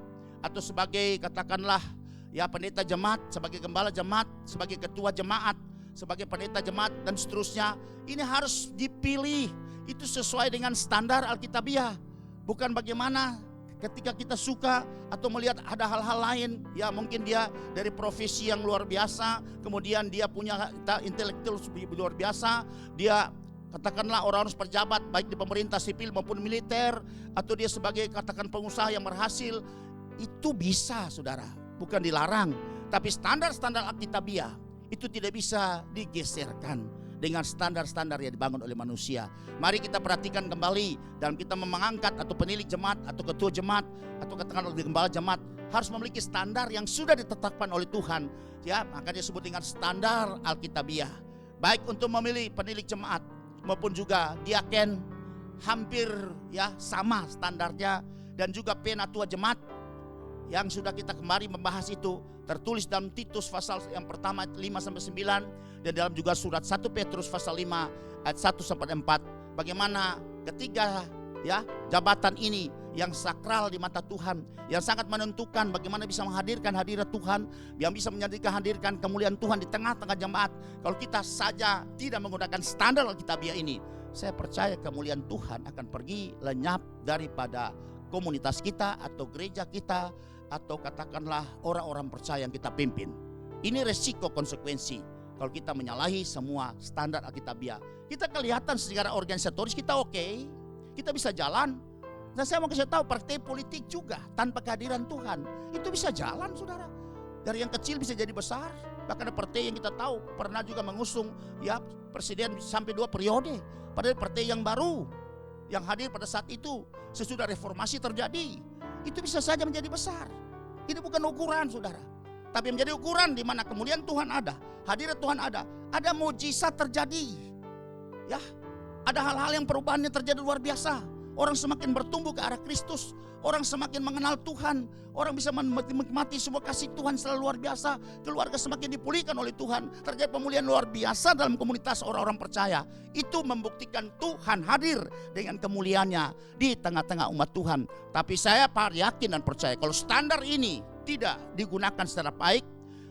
atau sebagai katakanlah ya pendeta jemaat, sebagai gembala jemaat, sebagai ketua jemaat, sebagai pendeta jemaat dan seterusnya, ini harus dipilih itu sesuai dengan standar Alkitabiah. Bukan bagaimana ketika kita suka atau melihat ada hal-hal lain, ya mungkin dia dari profesi yang luar biasa, kemudian dia punya intelektual luar biasa, dia katakanlah orang harus pejabat baik di pemerintah sipil maupun militer, atau dia sebagai katakan pengusaha yang berhasil, itu bisa saudara, bukan dilarang. Tapi standar-standar Alkitabiah itu tidak bisa digeserkan dengan standar-standar yang dibangun oleh manusia. Mari kita perhatikan kembali dalam kita mengangkat atau penilik jemaat atau ketua jemaat atau katakanlah gembala jemaat harus memiliki standar yang sudah ditetapkan oleh Tuhan. Ya, maka disebut dengan standar Alkitabiah. Baik untuk memilih penilik jemaat maupun juga diaken, hampir ya sama standarnya, dan juga penatua jemaat yang sudah kita kembali membahas itu tertulis dalam Titus pasal yang pertama 5-9, dan dalam juga surat 1 Petrus pasal 5 ayat 1-4. Bagaimana ketiga ya jabatan ini yang sakral di mata Tuhan, yang sangat menentukan bagaimana bisa menghadirkan hadirat Tuhan, yang bisa hadirkan kemuliaan Tuhan di tengah-tengah jemaat. Kalau kita saja tidak menggunakan standar Alkitabiah ini, saya percaya kemuliaan Tuhan akan pergi lenyap daripada komunitas kita atau gereja kita, atau katakanlah orang-orang percaya yang kita pimpin. Ini resiko konsekuensi kalau kita menyalahi semua standar Alkitabiah. Kita kelihatan secara organisatoris kita oke, kita bisa jalan. Dan saya mau kasih tahu, partai politik juga tanpa kehadiran Tuhan itu bisa jalan, saudara. Dari yang kecil bisa jadi besar. Bahkan ada partai yang kita tahu pernah juga mengusung ya presiden sampai 2 periode. Padahal partai yang baru yang hadir pada saat itu sesudah reformasi terjadi, itu bisa saja menjadi besar. Ini bukan ukuran, saudara, tapi menjadi ukuran di mana kemuliaan Tuhan ada, hadirat Tuhan ada mukjizat terjadi. Ya, ada hal-hal yang perubahannya terjadi luar biasa. Orang semakin bertumbuh ke arah Kristus, orang semakin mengenal Tuhan, orang bisa menikmati semua kasih Tuhan secara luar biasa, keluarga semakin dipulihkan oleh Tuhan, terjadi pemulihan luar biasa dalam komunitas orang-orang percaya. Itu membuktikan Tuhan hadir dengan kemuliaannya di tengah-tengah umat Tuhan. Tapi saya yakin dan percaya kalau standar ini tidak digunakan secara baik,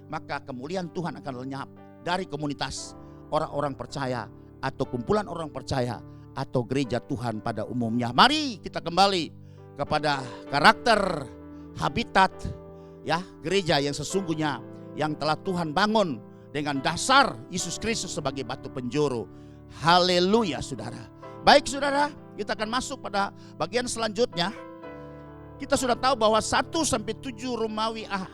maka kemuliaan Tuhan akan lenyap dari komunitas orang-orang percaya atau kumpulan orang percaya atau gereja Tuhan pada umumnya. Mari kita kembali kepada karakter habitat ya gereja yang sesungguhnya, yang telah Tuhan bangun dengan dasar Yesus Kristus sebagai batu penjuru. Haleluya, saudara. Baik, saudara, kita akan masuk pada bagian selanjutnya. Kita sudah tahu bahwa 1-7 Romawi A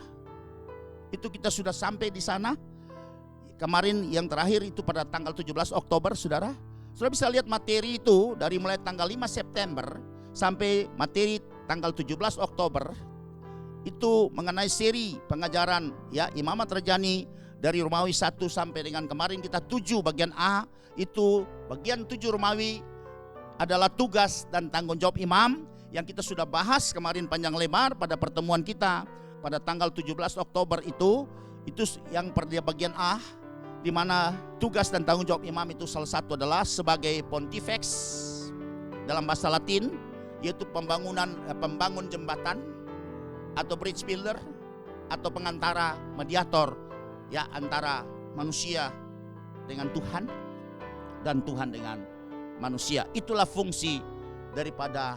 itu kita sudah sampai di sana. Kemarin yang terakhir itu pada tanggal 17 Oktober, saudara. Sudah bisa lihat materi itu dari mulai tanggal 5 September sampai materi tanggal 17 Oktober. Itu mengenai seri pengajaran ya Imamat Rajani dari Romawi 1 sampai dengan kemarin kita 7 bagian A. Itu bagian 7 Romawi adalah tugas dan tanggung jawab imam yang kita sudah bahas kemarin panjang lebar pada pertemuan kita pada tanggal 17 Oktober itu yang pada bagian A, di mana tugas dan tanggung jawab imam itu salah satu adalah sebagai pontifex dalam bahasa Latin, yaitu pembangun jembatan atau bridge builder atau pengantara, mediator ya antara manusia dengan Tuhan dan Tuhan dengan manusia. Itulah fungsi daripada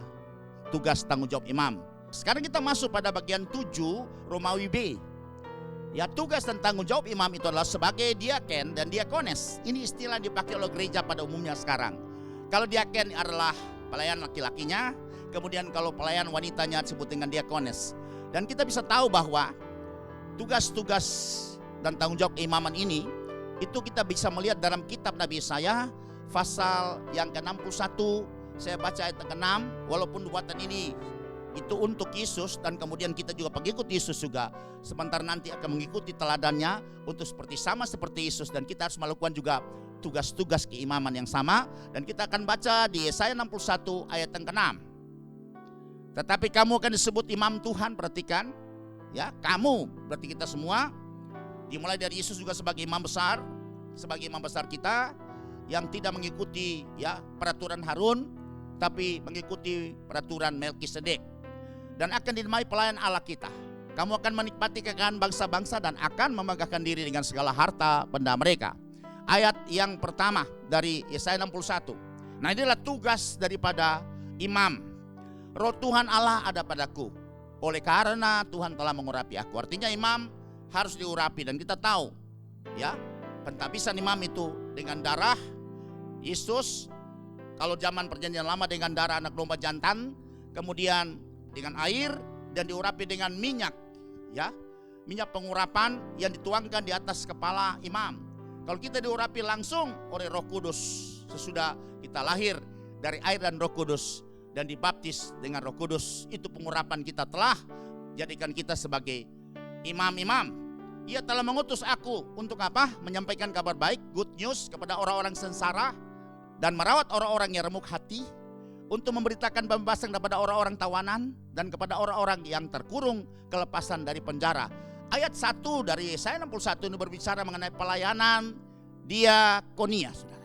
tugas tanggung jawab imam. Sekarang kita masuk pada bagian 7 Romawi B. Ya, tugas dan tanggung jawab imam itu adalah sebagai diaken dan diakones. Ini istilah yang dipakai oleh gereja pada umumnya sekarang. Kalau diaken adalah pelayan laki-lakinya, kemudian kalau pelayan wanitanya disebut dengan diakones. Dan kita bisa tahu bahwa tugas-tugas dan tanggung jawab imaman ini itu kita bisa melihat dalam kitab Nabi Yesaya pasal yang ke-61. Saya baca ayat ke-6, walaupun nubuatan ini itu untuk Yesus dan kemudian kita juga pengikut Yesus juga, sebentar nanti akan mengikuti teladannya untuk sama seperti Yesus, dan kita harus melakukan juga tugas-tugas keimaman yang sama. Dan kita akan baca di Yesaya 61 ayat yang ke-6. Tetapi kamu akan disebut imam Tuhan. Perhatikan ya, kamu berarti kita semua, dimulai dari Yesus juga sebagai imam besar kita yang tidak mengikuti ya peraturan Harun, tapi mengikuti peraturan Melkisedek, dan akan dinamai pelayan Allah kita. Kamu akan menikmati kekayaan bangsa-bangsa dan akan memegahkan diri dengan segala harta benda mereka. Ayat yang pertama dari Yesaya 61. Nah, inilah tugas daripada imam. Roh Tuhan Allah ada padaku, oleh karena Tuhan telah mengurapi aku. Artinya imam harus diurapi, dan kita tahu ya pentabisan imam itu dengan darah Yesus. Kalau zaman perjanjian lama dengan darah anak domba jantan, kemudian dengan air, dan diurapi dengan minyak ya, minyak pengurapan yang dituangkan di atas kepala imam. Kalau kita diurapi langsung oleh Roh Kudus sesudah kita lahir dari air dan Roh Kudus dan dibaptis dengan Roh Kudus, itu pengurapan kita telah jadikan kita sebagai imam-imam. Ia telah mengutus aku untuk apa? Menyampaikan kabar baik, good news kepada orang-orang sengsara, dan merawat orang-orang yang remuk hati, untuk memberitakan pembebasan kepada orang-orang tawanan dan kepada orang-orang yang terkurung kelepasan dari penjara. Ayat 1 dari Yesaya 61 ini berbicara mengenai pelayanan diakonia, saudara.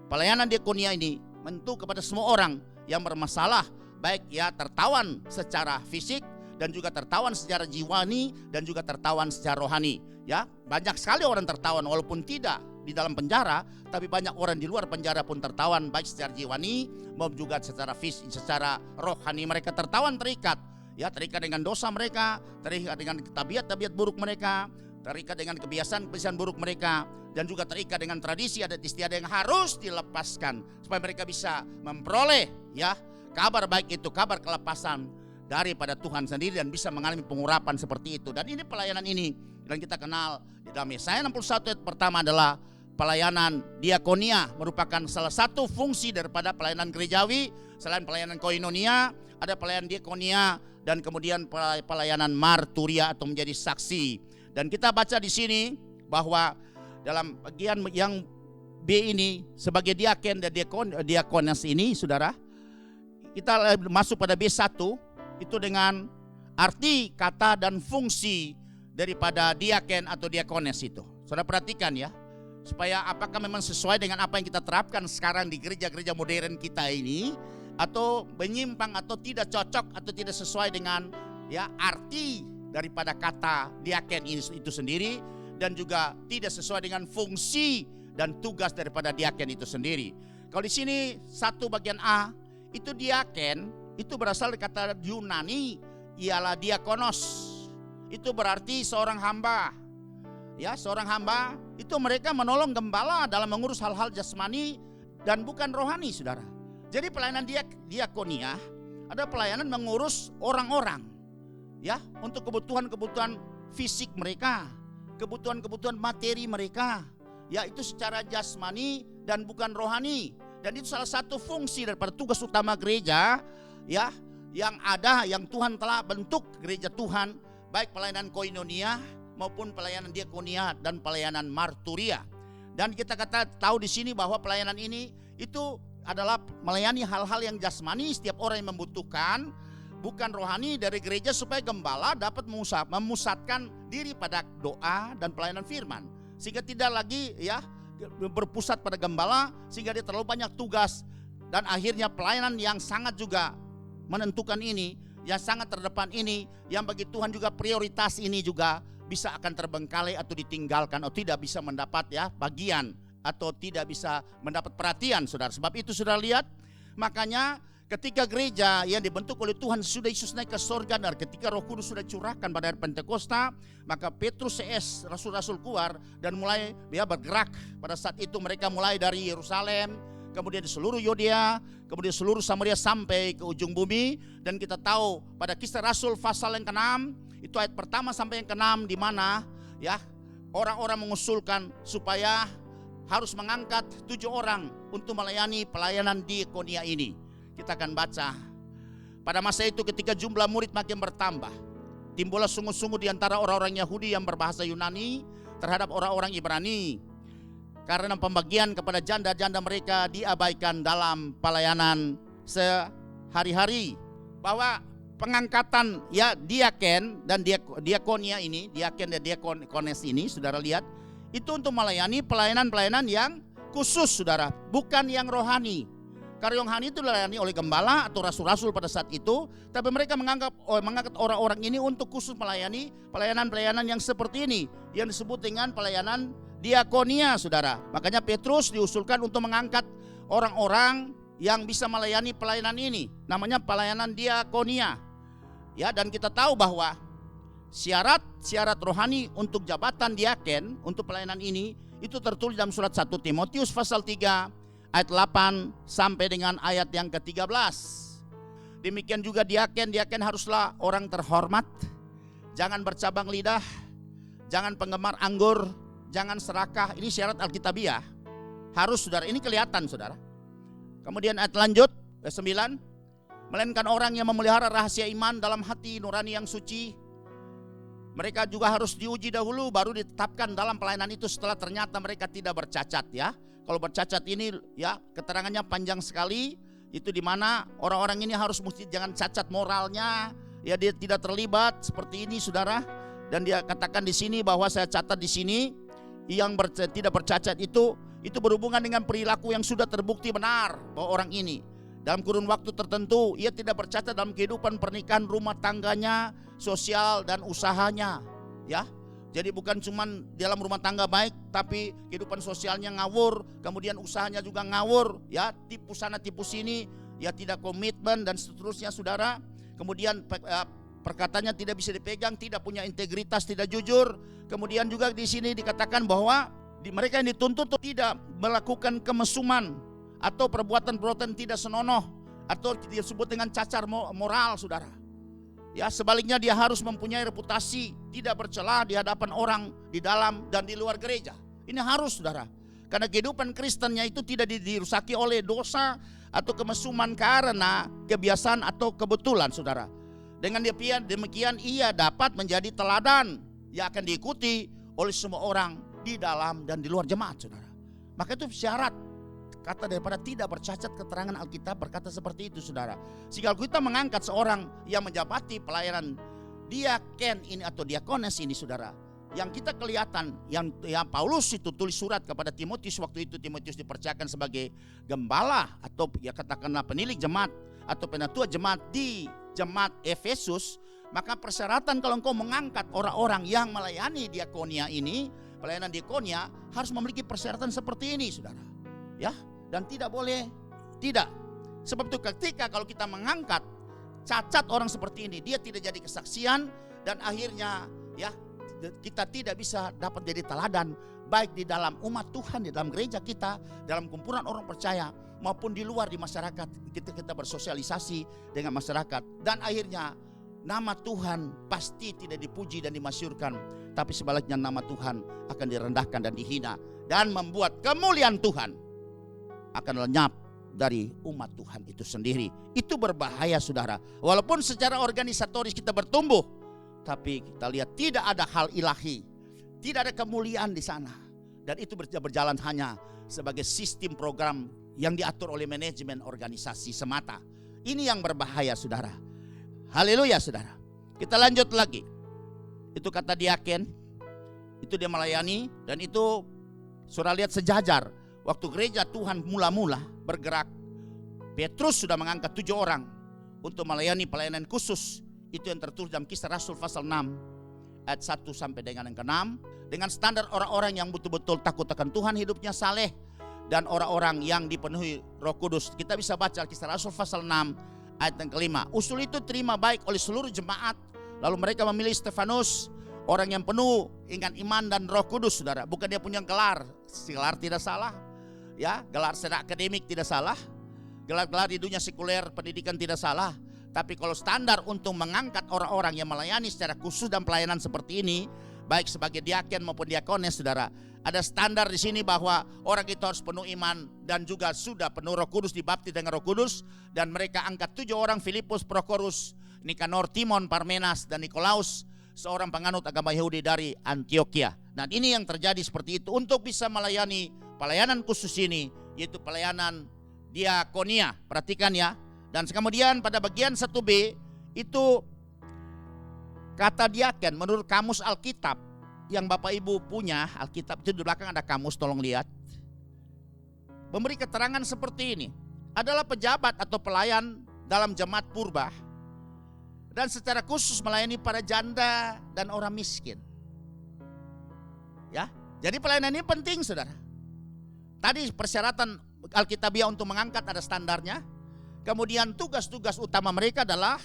Pelayanan diakonia ini mentu kepada semua orang yang bermasalah, baik ya tertawan secara fisik dan juga tertawan secara jiwani dan juga tertawan secara rohani. Ya, banyak sekali orang tertawan walaupun tidak di dalam penjara, tapi banyak orang di luar penjara pun tertawan baik secara jiwani maupun juga secara fisik, secara rohani. Mereka tertawan, terikat, ya, terikat dengan dosa mereka, terikat dengan tabiat-tabiat buruk mereka, terikat dengan kebiasaan-kebiasaan buruk mereka, dan juga terikat dengan tradisi adat istiadat yang harus dilepaskan supaya mereka bisa memperoleh ya kabar baik itu, kabar kelepasan daripada Tuhan sendiri dan bisa mengalami pengurapan seperti itu. Dan ini pelayanan ini dan kita kenal di dalam Yesaya 61 ayat pertama adalah pelayanan diakonia, merupakan salah satu fungsi daripada pelayanan gerejawi. Selain pelayanan koinonia, ada pelayanan diakonia dan kemudian pelayanan marturia atau menjadi saksi. Dan kita baca di sini bahwa dalam bagian yang B ini sebagai diaken dan diakones ini, saudara, kita masuk pada B1 itu dengan arti kata dan fungsi daripada diaken atau diakones itu. Saudara perhatikan ya, supaya apakah memang sesuai dengan apa yang kita terapkan sekarang di gereja-gereja modern kita ini, atau menyimpang atau tidak cocok atau tidak sesuai dengan ya arti daripada kata diaken itu sendiri, dan juga tidak sesuai dengan fungsi dan tugas daripada diaken itu sendiri. Kalau di sini satu bagian A itu diaken, itu berasal dari kata Yunani ialah diakonos. Itu berarti seorang hamba. Ya, seorang hamba itu mereka menolong gembala dalam mengurus hal-hal jasmani dan bukan rohani, saudara. Jadi pelayanan diakonia ada pelayanan mengurus orang-orang, ya, untuk kebutuhan-kebutuhan fisik mereka, kebutuhan-kebutuhan materi mereka, ya, itu secara jasmani dan bukan rohani. Dan itu salah satu fungsi daripada tugas utama gereja, ya, yang ada, yang Tuhan telah bentuk gereja Tuhan, baik pelayanan koinonia maupun pelayanan diakonia dan pelayanan marturia. Dan kita tahu di sini bahwa pelayanan ini itu adalah melayani hal-hal yang jasmani setiap orang yang membutuhkan, bukan rohani dari gereja, supaya gembala dapat memusatkan diri pada doa dan pelayanan firman, sehingga tidak lagi ya berpusat pada gembala sehingga dia terlalu banyak tugas. Dan akhirnya pelayanan yang sangat juga menentukan ini, yang sangat terdepan ini, yang bagi Tuhan juga prioritas ini juga bisa akan terbengkalai atau ditinggalkan atau tidak bisa mendapat ya bagian atau tidak bisa mendapat perhatian, saudara. Sebab itu saudara lihat, makanya ketika gereja yang dibentuk oleh Tuhan sudah Yesus naik ke sorga dan ketika Roh Kudus sudah curahkan pada hari Pentakosta, maka Petrus CS rasul-rasul keluar dan mulai ya bergerak. Pada saat itu mereka mulai dari Yerusalem, kemudian di seluruh Yudea, kemudian seluruh Samaria sampai ke ujung bumi. Dan kita tahu pada Kisah Rasul pasal yang ke-6, itu ayat pertama sampai yang ke-6, di mana ya orang-orang mengusulkan supaya harus mengangkat 7 orang untuk melayani pelayanan diakonia ini. Kita akan baca. Pada masa itu ketika jumlah murid makin bertambah, timbullah sungguh-sungguh di antara orang-orang Yahudi yang berbahasa Yunani terhadap orang-orang Ibrani, karena pembagian kepada janda-janda mereka diabaikan dalam pelayanan sehari-hari. Bahwa pengangkatan ya diaken dan diakonia ini, diaken dan diakones ini, saudara lihat, itu untuk melayani pelayanan-pelayanan yang khusus, saudara, bukan yang rohani. Karena yang rohani itu dilayani oleh gembala atau rasul-rasul pada saat itu, tapi mereka mengangkat orang-orang ini untuk khusus melayani pelayanan-pelayanan yang seperti ini, yang disebut dengan pelayanan diakonia, saudara. Makanya Petrus diusulkan untuk mengangkat orang-orang yang bisa melayani pelayanan ini, namanya pelayanan diakonia. Ya, dan kita tahu bahwa syarat rohani untuk jabatan diaken untuk pelayanan ini itu tertulis dalam surat 1 Timotius pasal 3 ayat 8 sampai dengan ayat yang ke-13. Demikian juga diaken haruslah orang terhormat, jangan bercabang lidah, jangan penggemar anggur, jangan serakah. Ini syarat Alkitabiah. Harus, saudara, ini kelihatan, saudara. Kemudian ayat lanjut ayat 9, melainkan orang yang memelihara rahasia iman dalam hati nurani yang suci. Mereka juga harus diuji dahulu baru ditetapkan dalam pelayanan itu setelah ternyata mereka tidak bercacat, ya. Kalau bercacat ini ya keterangannya panjang sekali, Itu di mana orang-orang ini harus mesti jangan cacat moralnya, ya dia tidak terlibat seperti ini saudara. Dan dia katakan di sini bahwa saya catat di sini yang tidak bercacat itu berhubungan dengan perilaku yang sudah terbukti benar bahwa orang ini dalam kurun waktu tertentu ia tidak bercacat dalam kehidupan pernikahan, rumah tangganya, sosial dan usahanya, ya. Jadi bukan cuman dalam rumah tangga baik, tapi kehidupan sosialnya ngawur, kemudian usahanya juga ngawur, ya, tipu sana tipu sini, ya tidak komitmen dan seterusnya saudara. Kemudian perkataannya tidak bisa dipegang, tidak punya integritas, tidak jujur. Kemudian juga di sini dikatakan bahwa mereka yang dituntut tidak melakukan kemesuman atau perbuatan-perbuatan tidak senonoh atau disebut dengan cacar moral saudara. Ya, sebaliknya dia harus mempunyai reputasi tidak bercela di hadapan orang di dalam dan di luar gereja. Ini harus saudara. Karena kehidupan Kristennya itu tidak dirusaki oleh dosa atau kemesuman karena kebiasaan atau kebetulan saudara. Dengan demikian ia dapat menjadi teladan yang akan diikuti oleh semua orang di dalam dan di luar jemaat saudara. Maka itu syarat kata daripada tidak bercacat, keterangan Alkitab berkata seperti itu saudara. Jika kita mengangkat seorang yang menjabati pelayanan diaken ini atau diakones ini saudara, yang kita kelihatan yang Paulus itu tulis surat kepada Timotius waktu itu, Timotius dipercayakan sebagai gembala atau ya katakanlah penilik jemaat atau penatua jemaat di jemaat Efesus. Maka persyaratan kalau engkau mengangkat orang-orang yang melayani diakonia ini, pelayanan diakonia, harus memiliki persyaratan seperti ini saudara, ya. Dan tidak boleh tidak. Sebab itu ketika kalau kita mengangkat cacat orang seperti ini, dia tidak jadi kesaksian dan akhirnya ya kita tidak bisa dapat jadi teladan baik di dalam umat Tuhan, di dalam gereja kita, dalam kumpulan orang percaya maupun di luar di masyarakat. Kita bersosialisasi dengan masyarakat dan akhirnya nama Tuhan pasti tidak dipuji dan dimasyurkan, tapi sebaliknya nama Tuhan akan direndahkan dan dihina dan membuat kemuliaan Tuhan akan lenyap dari umat Tuhan itu sendiri. Itu berbahaya saudara. Walaupun secara organisatoris kita bertumbuh, tapi kita lihat tidak ada hal ilahi, tidak ada kemuliaan di sana. Dan itu berjalan hanya sebagai sistem program yang diatur oleh manajemen organisasi semata. Ini yang berbahaya saudara. Haleluya saudara. Kita lanjut lagi. Itu kata diaken, itu dia melayani, dan itu saudara lihat sejajar. Waktu gereja Tuhan mula-mula bergerak, Petrus sudah mengangkat 7 orang untuk melayani pelayanan khusus. Itu yang tertulis dalam Kisah Rasul pasal 6 ayat 1 sampai dengan yang ke-6. Dengan standar orang-orang yang betul-betul takut akan Tuhan, hidupnya saleh, dan orang-orang yang dipenuhi Roh Kudus. Kita bisa baca Kisah Rasul pasal 6 ayat yang ke-5. Usul itu terima baik oleh seluruh jemaat. Lalu mereka memilih Stefanus, orang yang penuh dengan iman dan Roh Kudus saudara. Bukan dia punya gelar. Gelar tidak salah, ya, gelar secara akademik tidak salah, gelar-gelar di dunia sekuler pendidikan tidak salah. Tapi kalau standar untuk mengangkat orang-orang yang melayani secara khusus dan pelayanan seperti ini, baik sebagai diaken maupun diakones saudara, ada standar di sini bahwa orang itu harus penuh iman dan juga sudah penuh Roh Kudus, dibaptis dengan Roh Kudus. Dan mereka angkat 7 orang, Filipus, Prokorus, Nikanor, Timon, Parmenas, dan Nikolaus, seorang penganut agama Yahudi dari Antioquia. Dan ini yang terjadi seperti itu untuk bisa melayani pelayanan khusus ini, yaitu pelayanan diakonia. Perhatikan ya. Dan kemudian pada bagian 1B itu kata diaken menurut kamus Alkitab yang Bapak Ibu punya, Alkitab itu di belakang ada kamus, tolong lihat. Memberi keterangan seperti ini. Adalah pejabat atau pelayan dalam jemaat purba dan secara khusus melayani para janda dan orang miskin. Ya, jadi pelayanan ini penting saudara. Tadi persyaratan Alkitabiah untuk mengangkat ada standarnya. Kemudian tugas-tugas utama mereka adalah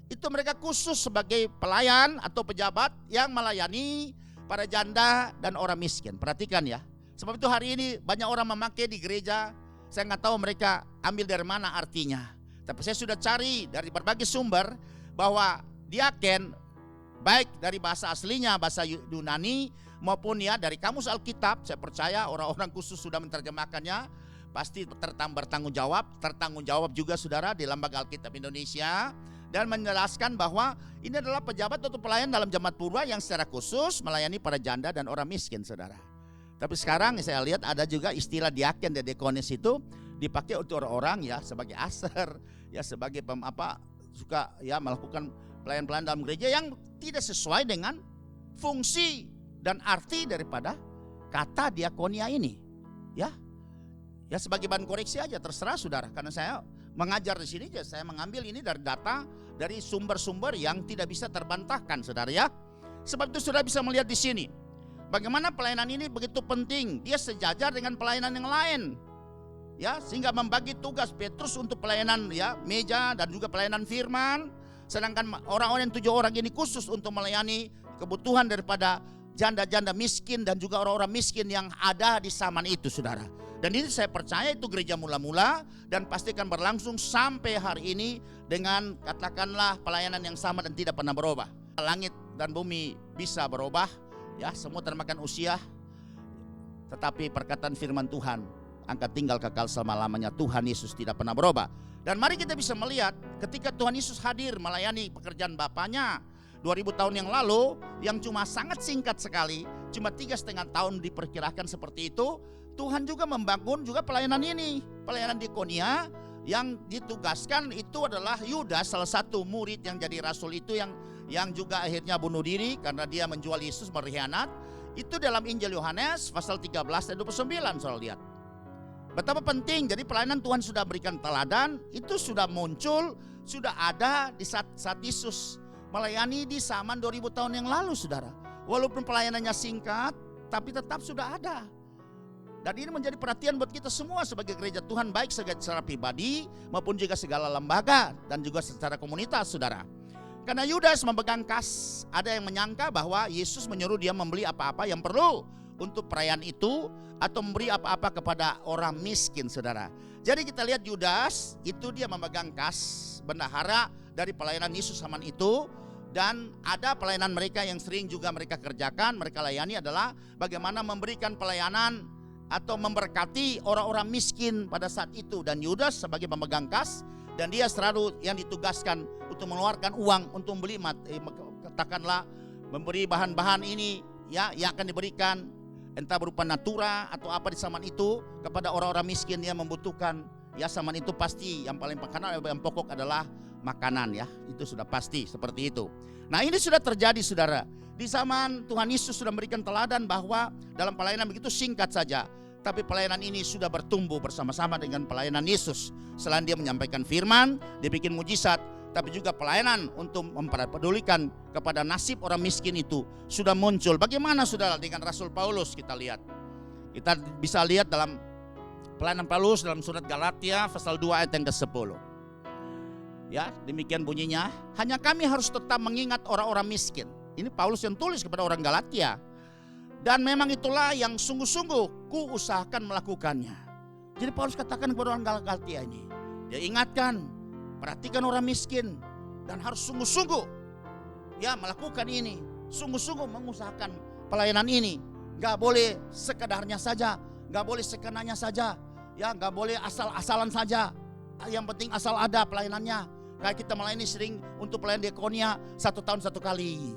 itu mereka khusus sebagai pelayan atau pejabat yang melayani para janda dan orang miskin. Perhatikan ya. Sebab itu hari ini banyak orang memakai di gereja, saya nggak tahu mereka ambil dari mana artinya. Tapi saya sudah cari dari berbagai sumber bahwa diaken baik dari bahasa aslinya, bahasa Yunani maupun ya dari kamus Alkitab, saya percaya orang-orang khusus sudah menerjemahkannya. Pasti bertanggung jawab juga saudara di Lembaga Alkitab Indonesia, dan menjelaskan bahwa ini adalah pejabat atau pelayan dalam jemaat purba yang secara khusus melayani para janda dan orang miskin saudara. Tapi sekarang saya lihat ada juga istilah diaken dan diakonis itu dipakai untuk orang-orang ya sebagai aser, ya sebagai suka ya melakukan pelayan-pelayan dalam gereja yang tidak sesuai dengan fungsi dan arti daripada kata diakonia ini. Ya sebagai bahan koreksi aja, terserah saudara, karena saya mengajar di sini, saya mengambil ini dari data dari sumber-sumber yang tidak bisa terbantahkan, saudara ya. Sebab itu saudara bisa melihat di sini bagaimana pelayanan ini begitu penting. Dia sejajar dengan pelayanan yang lain, ya, sehingga membagi tugas Petrus untuk pelayanan ya meja dan juga pelayanan firman. Sedangkan orang-orang yang 7 orang ini khusus untuk melayani kebutuhan daripada janda-janda miskin dan juga orang-orang miskin yang ada di zaman itu, saudara. Dan ini saya percaya itu gereja mula-mula dan pastikan berlangsung sampai hari ini dengan katakanlah pelayanan yang sama dan tidak pernah berubah. Langit dan bumi bisa berubah, ya, semua termakan usia, tetapi perkataan firman Tuhan akan tinggal kekal selama-lamanya. Tuhan Yesus tidak pernah berubah. Dan mari kita bisa melihat ketika Tuhan Yesus hadir melayani pekerjaan Bapaknya 2000 tahun yang lalu, yang cuma sangat singkat sekali, cuma 3,5 tahun diperkirakan seperti itu. Tuhan juga membangun juga pelayanan ini, pelayanan diakonia, yang ditugaskan itu adalah Yudas, salah satu murid yang jadi rasul itu yang juga akhirnya bunuh diri karena dia menjual Yesus, berkhianat. Itu dalam Injil Yohanes pasal 13 ayat 29, saudara lihat. Betapa penting, jadi pelayanan Tuhan sudah berikan teladan, itu sudah muncul, sudah ada di saat Yesus melayani di zaman 2000 tahun yang lalu, saudara. Walaupun pelayanannya singkat, tapi tetap sudah ada. Dan ini menjadi perhatian buat kita semua sebagai gereja Tuhan, baik secara pribadi maupun juga segala lembaga dan juga secara komunitas, saudara. Karena Yudas memegang kas, ada yang menyangka bahwa Yesus menyuruh dia membeli apa-apa yang perlu untuk perayaan itu atau memberi apa-apa kepada orang miskin, saudara. Jadi kita lihat Yudas itu dia memegang kas bendahara dari pelayanan Yesus zaman itu. Dan ada pelayanan mereka yang sering juga mereka kerjakan, mereka layani adalah bagaimana memberikan pelayanan atau memberkati orang-orang miskin pada saat itu. Dan Yudas sebagai pemegang kas, dan dia selalu yang ditugaskan untuk mengeluarkan uang untuk membeli katakanlah memberi bahan-bahan ini ya yang akan diberikan entah berupa natura atau apa di zaman itu kepada orang-orang miskin yang membutuhkan. Ya zaman itu pasti yang paling pokok adalah makanan, ya, itu sudah pasti seperti itu. Nah ini sudah terjadi, saudara. Di zaman Tuhan Yesus sudah memberikan teladan bahwa dalam pelayanan begitu singkat saja, tapi pelayanan ini sudah bertumbuh bersama-sama dengan pelayanan Yesus. Selain dia menyampaikan firman, dia bikin mujizat, tapi juga pelayanan untuk memperpedulikan kepada nasib orang miskin itu sudah muncul. Bagaimana, saudara, dengan Rasul Paulus? Kita bisa lihat dalam pelayanan Paulus dalam surat Galatia pasal 2 ayat yang ke-10. Ya, demikian bunyinya, hanya kami harus tetap mengingat orang-orang miskin. Ini Paulus yang tulis kepada orang Galatia. Dan memang itulah yang sungguh-sungguh ku usahakan melakukannya. Jadi Paulus katakan kepada orang Galatia ini, dia ingatkan, perhatikan orang miskin dan harus sungguh-sungguh ya melakukan ini, sungguh-sungguh mengusahakan pelayanan ini. Gak boleh sekedarnya saja, gak boleh sekenanya saja, ya gak boleh asal-asalan saja. Yang penting asal ada pelayanannya. Kayak kita melayani sering untuk pelayanan diakonia 1 tahun 1 kali.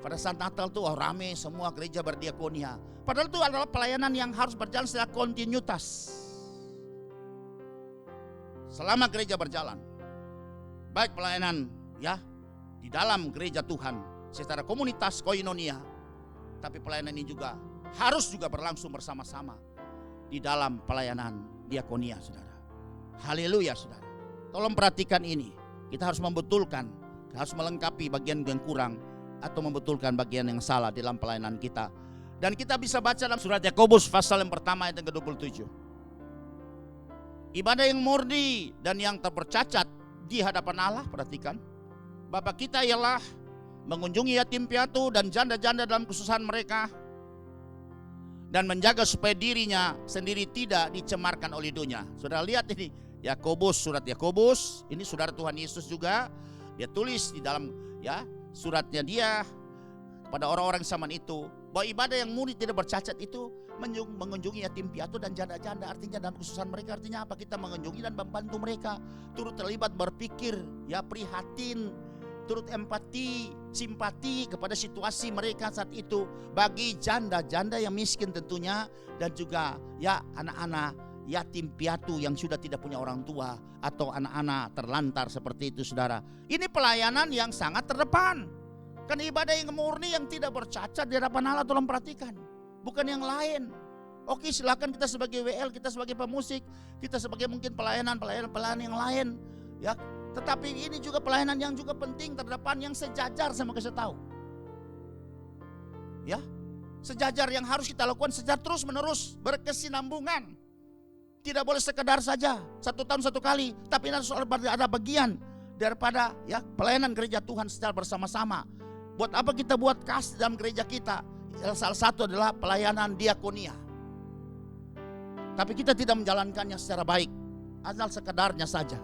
Pada saat Natal tuh rame semua gereja berdiakonia. Padahal itu adalah pelayanan yang harus berjalan secara kontinuitas. Selama gereja berjalan. Baik pelayanan ya di dalam gereja Tuhan secara komunitas koinonia. Tapi pelayanan ini juga harus juga berlangsung bersama-sama di dalam pelayanan diakonia, saudara. Haleluya, saudara. Tolong perhatikan ini. Kita harus membetulkan, harus melengkapi bagian yang kurang atau membetulkan bagian yang salah dalam pelayanan kita. Dan kita bisa baca dalam surat Yakobus pasal yang pertama ayat yang ke-27. Ibadah yang murni dan yang terpercacat di hadapan Allah, perhatikan. Bapa kita ialah mengunjungi yatim piatu dan janda-janda dalam kesusahan mereka dan menjaga supaya dirinya sendiri tidak dicemarkan oleh dunia. Saudara lihat ini. Yakobus, surat Yakobus, ini saudara Tuhan Yesus juga, dia tulis di dalam ya suratnya dia kepada orang-orang zaman itu bahwa ibadah yang murni tidak bercacat itu mengunjungi yatim piatu dan janda-janda. Artinya dalam kesusahan mereka, artinya apa? Kita mengunjungi dan membantu mereka, turut terlibat berpikir, ya prihatin, turut empati, simpati kepada situasi mereka saat itu bagi janda-janda yang miskin tentunya dan juga ya anak-anak yatim piatu yang sudah tidak punya orang tua atau anak-anak terlantar seperti itu, saudara. Ini pelayanan yang sangat terdepan. Kan ibadah yang murni yang tidak bercacat di hadapan Allah, tolong perhatikan. Bukan yang lain. Oke, silakan kita sebagai WL, kita sebagai pemusik, kita sebagai mungkin pelayanan yang lain, ya. Tetapi ini juga pelayanan yang juga penting terdepan, yang sejajar sama kasih tahu. Ya, sejajar yang harus kita lakukan secara terus menerus, berkesinambungan. Tidak boleh sekedar saja 1 tahun 1 kali, tapi harus ada bagian daripada ya pelayanan gereja Tuhan secara bersama-sama. Buat apa kita buat kas dalam gereja kita? Salah satu adalah pelayanan diakonia. Tapi kita tidak menjalankannya secara baik, asal sekedarnya saja.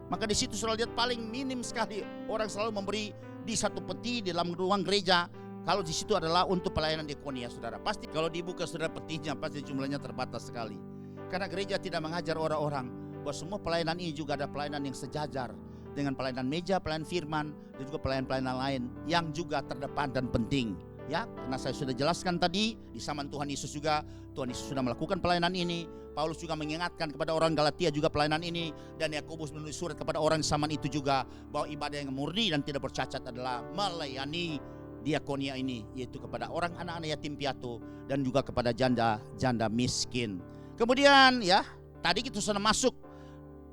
Maka di situ selalu lihat paling minim sekali orang selalu memberi di satu peti di dalam ruang gereja. Kalau di situ adalah untuk pelayanan diakonia, saudara. Pasti kalau dibuka saudara petinya pasti jumlahnya terbatas sekali. Karena gereja tidak mengajar orang-orang bahwa semua pelayanan ini juga ada pelayanan yang sejajar dengan pelayanan meja, pelayanan firman, dan juga pelayanan-pelayanan lain yang juga terdepan dan penting. Ya, karena saya sudah jelaskan tadi di zaman Tuhan Yesus juga, Tuhan Yesus sudah melakukan pelayanan ini. Paulus juga mengingatkan kepada orang Galatia juga pelayanan ini, dan Yakobus menulis surat kepada orang zaman itu juga bahwa ibadah yang murni dan tidak bercacat adalah melayani diakonia ini, yaitu kepada orang anak-anak yatim piatu dan juga kepada janda miskin. Kemudian ya, tadi kita sudah masuk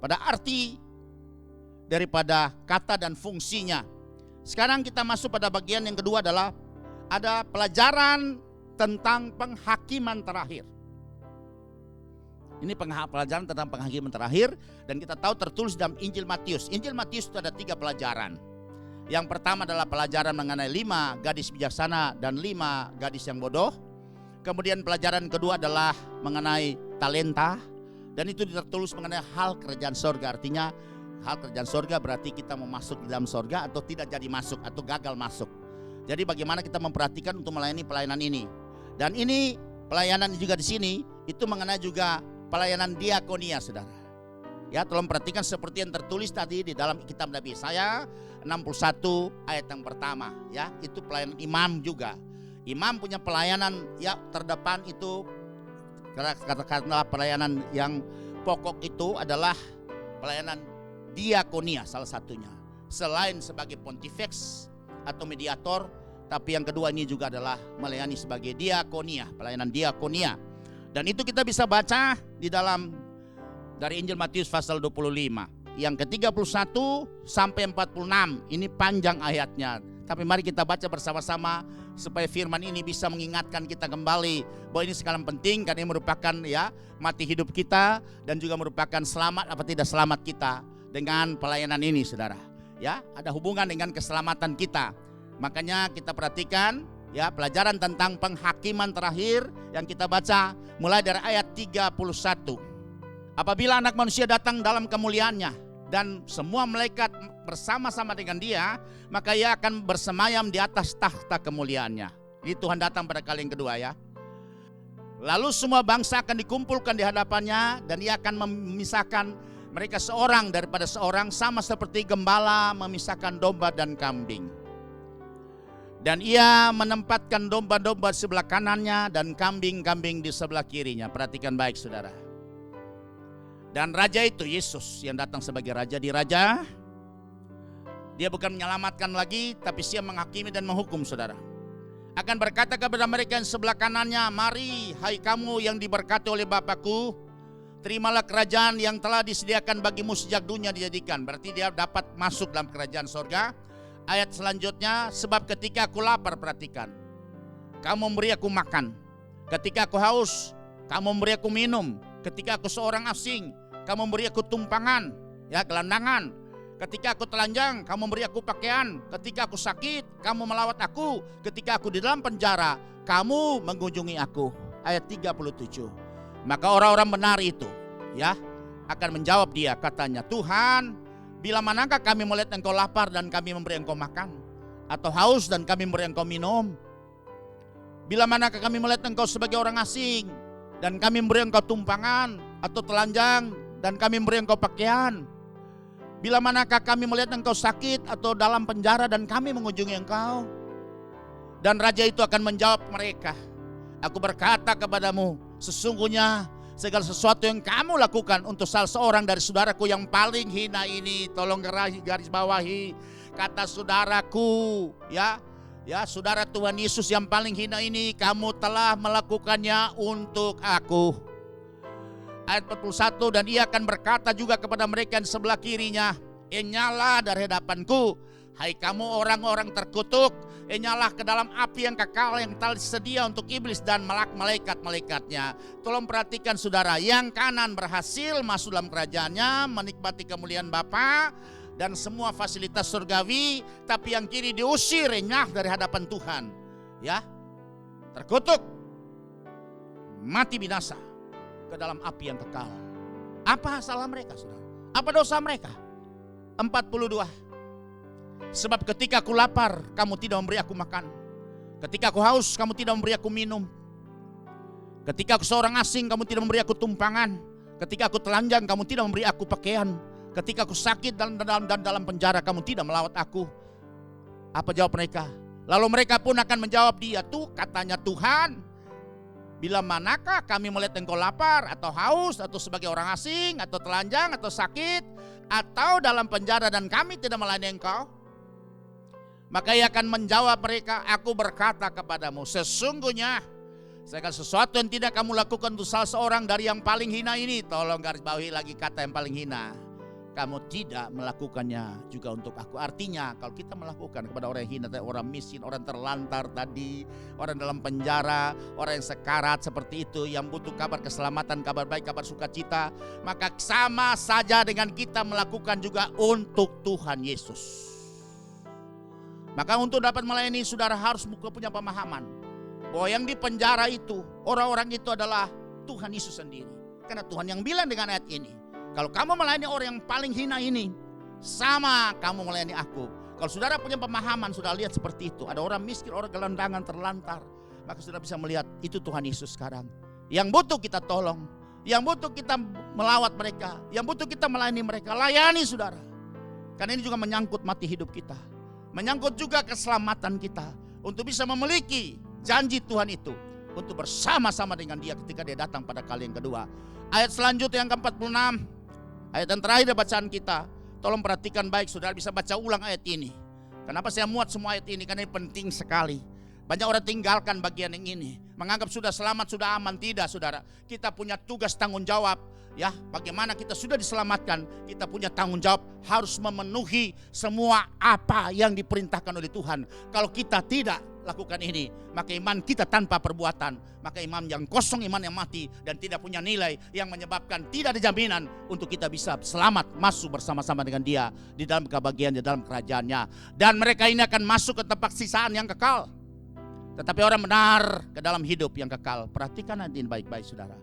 pada arti daripada kata dan fungsinya. Sekarang kita masuk pada bagian yang kedua, adalah ada pelajaran tentang penghakiman terakhir. Ini pelajaran tentang penghakiman terakhir, dan kita tahu tertulis dalam Injil Matius. Injil Matius itu ada 3 pelajaran. Yang pertama adalah pelajaran mengenai 5 gadis bijaksana dan 5 gadis yang bodoh. Kemudian pelajaran kedua adalah mengenai talenta, dan itu tertulis mengenai hal kerajaan sorga. Artinya hal kerajaan sorga berarti kita mau masuk di dalam sorga atau tidak jadi masuk atau gagal masuk. Jadi bagaimana kita memperhatikan untuk melayani pelayanan ini. Dan ini pelayanan juga di sini itu mengenai juga pelayanan diakonia, saudara. Ya, tolong perhatikan seperti yang tertulis tadi di dalam kitab Nabi Yesaya 61 ayat yang pertama, ya. Itu pelayanan imam juga. Imam punya pelayanan ya terdepan itu, katakanlah pelayanan yang pokok itu adalah pelayanan diakonia salah satunya. Selain sebagai pontifex atau mediator, tapi yang kedua ini juga adalah melayani sebagai diakonia, pelayanan diakonia. Dan itu kita bisa baca di dalam dari Injil Matius pasal 25 yang ke-31 sampai 46. Ini panjang ayatnya, tapi mari kita baca bersama-sama supaya firman ini bisa mengingatkan kita kembali bahwa ini sekali penting, karena ini merupakan ya mati hidup kita dan juga merupakan selamat apa tidak selamat kita dengan pelayanan ini, saudara. Ya, ada hubungan dengan keselamatan kita. Makanya kita perhatikan ya pelajaran tentang penghakiman terakhir yang kita baca mulai dari ayat 31. Apabila anak manusia datang dalam kemuliaannya dan semua malaikat bersama-sama dengan dia, maka ia akan bersemayam di atas tahta kemuliaannya. Ini Tuhan datang pada kali yang kedua, ya. Lalu semua bangsa akan dikumpulkan di hadapannya, dan ia akan memisahkan mereka seorang daripada seorang, sama seperti gembala memisahkan domba dan kambing. Dan ia menempatkan domba-domba di sebelah kanannya dan kambing-kambing di sebelah kirinya. Perhatikan baik, saudara. Dan raja itu Yesus yang datang sebagai raja di raja. Dia bukan menyelamatkan lagi, tapi dia menghakimi dan menghukum, saudara. Akan berkata kepada mereka yang sebelah kanannya, mari hai kamu yang diberkati oleh Bapakku, terimalah kerajaan yang telah disediakan bagimu sejak dunia dijadikan. Berarti dia dapat masuk dalam kerajaan sorga. Ayat selanjutnya, sebab ketika aku lapar, perhatikan, kamu memberi aku makan. Ketika aku haus, kamu memberi aku minum. Ketika aku seorang asing, kamu memberi aku tumpangan, ya, gelandangan. Ketika aku telanjang, kamu memberi aku pakaian. Ketika aku sakit, kamu melawat aku. Ketika aku di dalam penjara, kamu mengunjungi aku. Ayat 37. Maka orang-orang benar itu, ya, akan menjawab dia, katanya, Tuhan, bila manakah kami melihat engkau lapar dan kami memberi engkau makan, atau haus dan kami memberi engkau minum? Bila manakah kami melihat engkau sebagai orang asing dan kami memberi engkau tumpangan, atau telanjang dan kami memberi engkau pakaian? Bila manakah kami melihat engkau sakit atau dalam penjara dan kami mengunjungi engkau? Dan raja itu akan menjawab mereka, aku berkata kepadamu, sesungguhnya segala sesuatu yang kamu lakukan untuk salah seorang dari saudaraku yang paling hina ini, tolong garis bawahi kata saudaraku, ya. Ya, saudara Tuhan Yesus yang paling hina ini, kamu telah melakukannya untuk aku. Ayat 41, dan ia akan berkata juga kepada mereka yang sebelah kirinya, enyalah dari hadapanku, hai kamu orang-orang terkutuk, enyalah ke dalam api yang kekal yang telah disedia untuk iblis dan malaikat-malaikatnya. Tolong perhatikan saudara, yang kanan berhasil masuk dalam kerajaannya, menikmati kemuliaan Bapa dan semua fasilitas surgawi, tapi yang kiri diusir, enyah dari hadapan Tuhan, ya, terkutuk, mati binasa ke dalam api yang kekal. Apa salah mereka, saudara? Apa dosa mereka? 42. Sebab ketika aku lapar, kamu tidak memberi aku makan. Ketika aku haus, kamu tidak memberi aku minum. Ketika aku seorang asing, kamu tidak memberi aku tumpangan. Ketika aku telanjang, kamu tidak memberi aku pakaian. Ketika aku sakit dan dalam penjara, kamu tidak melawat aku. Apa jawab mereka? Lalu mereka pun akan menjawab dia, tuh katanya Tuhan, bila manakah kami melihat engkau lapar atau haus atau sebagai orang asing atau telanjang atau sakit atau dalam penjara dan kami tidak melayani engkau? Maka ia akan menjawab mereka, aku berkata kepadamu, sesungguhnya segala sesuatu yang tidak kamu lakukan untuk salah seorang dari yang paling hina ini, tolong garis bawahi lagi kata yang paling hina, kamu tidak melakukannya juga untuk aku. Artinya kalau kita melakukan kepada orang yang hina, orang miskin, orang terlantar tadi, orang dalam penjara, orang yang sekarat seperti itu, yang butuh kabar keselamatan, kabar baik, kabar sukacita, maka sama saja dengan kita melakukan juga untuk Tuhan Yesus. Maka untuk dapat melayani, saudara harus punya pemahaman bahwa yang di penjara itu, orang-orang itu adalah Tuhan Yesus sendiri. Karena Tuhan yang bilang dengan ayat ini, kalau kamu melayani orang yang paling hina ini, sama kamu melayani aku. Kalau saudara punya pemahaman, sudah lihat seperti itu. Ada orang miskin, orang gelandangan, terlantar, maka saudara bisa melihat itu Tuhan Yesus sekarang. Yang butuh kita tolong, yang butuh kita melawat mereka, yang butuh kita melayani mereka. Layani saudara. Karena ini juga menyangkut mati hidup kita. Menyangkut juga keselamatan kita. Untuk bisa memiliki janji Tuhan itu. Untuk bersama-sama dengan dia ketika dia datang pada kali yang kedua. Ayat selanjutnya yang ke-46. Ayat yang terakhir bacaan kita. Tolong perhatikan baik, saudara bisa baca ulang ayat ini. Kenapa saya muat semua ayat ini? Karena ini penting sekali. Banyak orang tinggalkan bagian yang ini. Menganggap sudah selamat, sudah aman. Tidak saudara. Kita punya tugas tanggung jawab. Ya, bagaimana kita sudah diselamatkan, kita punya tanggung jawab harus memenuhi semua apa yang diperintahkan oleh Tuhan. Kalau kita tidak lakukan ini, maka iman kita tanpa perbuatan, maka iman yang kosong, iman yang mati dan tidak punya nilai, yang menyebabkan tidak ada jaminan untuk kita bisa selamat masuk bersama-sama dengan dia di dalam kebahagiaan, di dalam kerajaannya. Dan mereka ini akan masuk ke tempat sisaan yang kekal. Tetapi orang benar ke dalam hidup yang kekal. Perhatikan nanti baik-baik saudara.